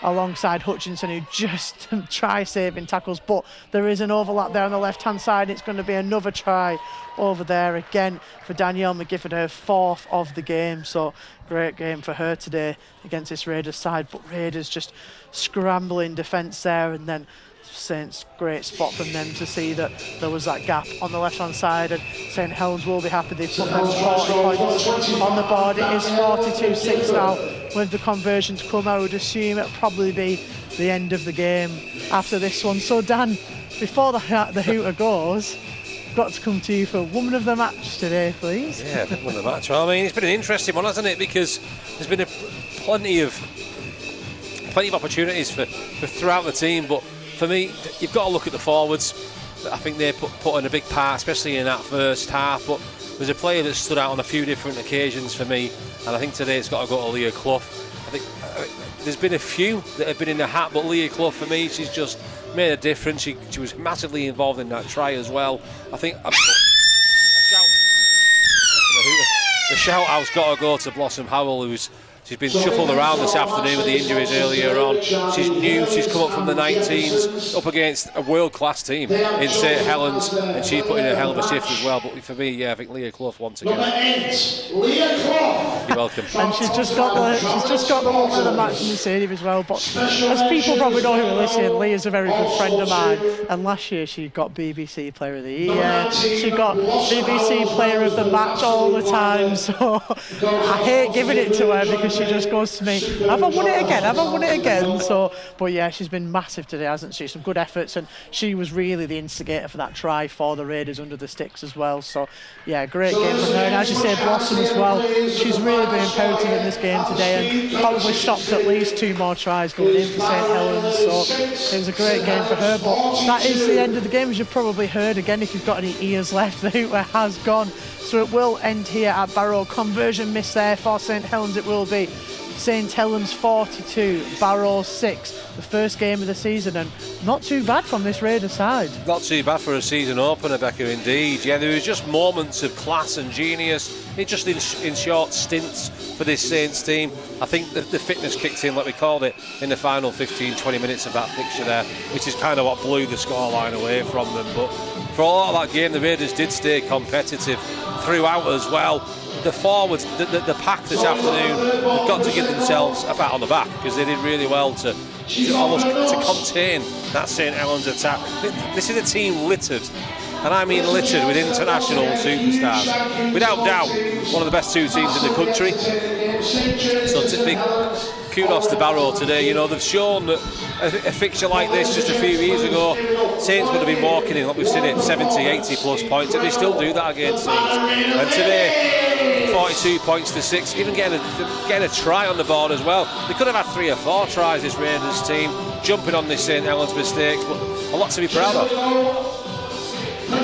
alongside Hutchinson, who just try saving tackles, but there is an overlap there on the left hand side. It's going to be another try over there again for Danielle McGifford, her 4th of the game. So great game for her today against this Raiders side, but Raiders just scrambling defence there, and then Saints, great spot from them to see that there was that gap on the left hand side, and St Helens will be happy. They've put them 40 points on the board. It is 42-6 now with the conversion to come. I would assume it'll probably be the end of the game after this one. So Dan, before the hooter goes, got to come to you for woman of the match today, please. Yeah, woman of the match. Well, I mean, it's been an interesting one, hasn't it? Because there's been plenty of opportunities for throughout the team, but for me, you've got to look at the forwards. I think they put in a big part, especially in that first half. But there's a player that stood out on a few different occasions for me, and I think today it's got to go to Leah Clough. I think there's been a few that have been in the hat, but Leah Clough, for me, she's just made a difference. She was massively involved in that try as well. I think the shout-out's got to go to Blossom Howell, she's been shuffled around this afternoon with the injuries earlier on. She's new, she's come up from the 19s, up against a world-class team in St Helens, and she's put in a hell of a shift as well. But for me, yeah, I think Leah Clough once again. Number 8, Leah Clough. You're welcome. And she's just got the woman of the match in the stadium as well. But as people probably know who are listening, Leah's a very good friend of mine, and last year she got BBC Player of the Year. She got BBC Player of the Match all the time. So I hate giving it to her because she just goes to me, have I won it again? Have I won it again? So, but yeah, she's been massive today, hasn't she? Some good efforts, and she was really the instigator for that try for the Raiders under the sticks as well. So yeah, great game from her. And as you say, Blossom as well, she's really been imperative in this game today, and probably stopped at least 2 more tries going in for St Helens. So it was a great game for her. But that is the end of the game, as you've probably heard. Again, if you've got any ears left, the hooter has gone. So it will end here at Barrow. Conversion miss there for St Helens. It will be St Helens 42, Barrow 6. The first game of the season, and not too bad from this Raiders side. Not too bad for a season opener, Becca, indeed. Yeah, there was just moments of class and genius. It just in short stints for this Saints team. I think the fitness kicked in, like we called it, in the final 15-20 minutes of that fixture there, which is kind of what blew the scoreline away from them. But for a lot of that game, the Raiders did stay competitive throughout as well. The forwards, the pack this afternoon, they've got to give themselves a pat on the back, because they did really well to contain that St Helens attack. This is a team littered, and I mean littered, with international superstars. Without doubt, one of the best 2 teams in the country. So big kudos to Barrow today. You know, they've shown that a fixture like this just a few years ago, Saints would have been walking in, like we've seen it, 70, 80 plus points, and they still do that against Saints. And today, 42 points to 6, even getting a try on the board as well. They could have had 3 or 4 tries, this Raiders team, jumping on this St Helens mistakes, but a lot to be proud of.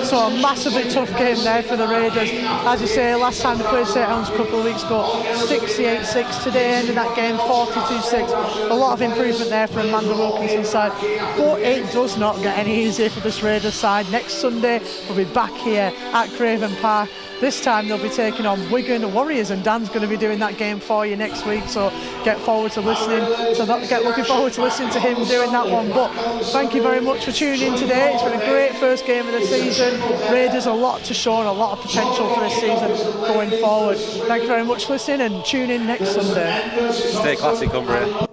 So a massively tough game there for the Raiders. As you say, last time they played St Helens a couple of weeks ago, 68-6. Today ended that game 42-6. A lot of improvement there for Amanda Wilkinson's side, but it does not get any easier for this Raiders side. Next Sunday we'll be back here at Craven Park. This time they'll be taking on Wigan Warriors, and Dan's going to be doing that game for you next week, so get forward to listening. Looking forward to listening to him doing that one. But thank you very much for tuning in today. It's been a great first game of the season. Raiders a lot to show and a lot of potential for this season going forward. Thank you very much for listening, and tune in next Sunday. Stay classy, Cumbria.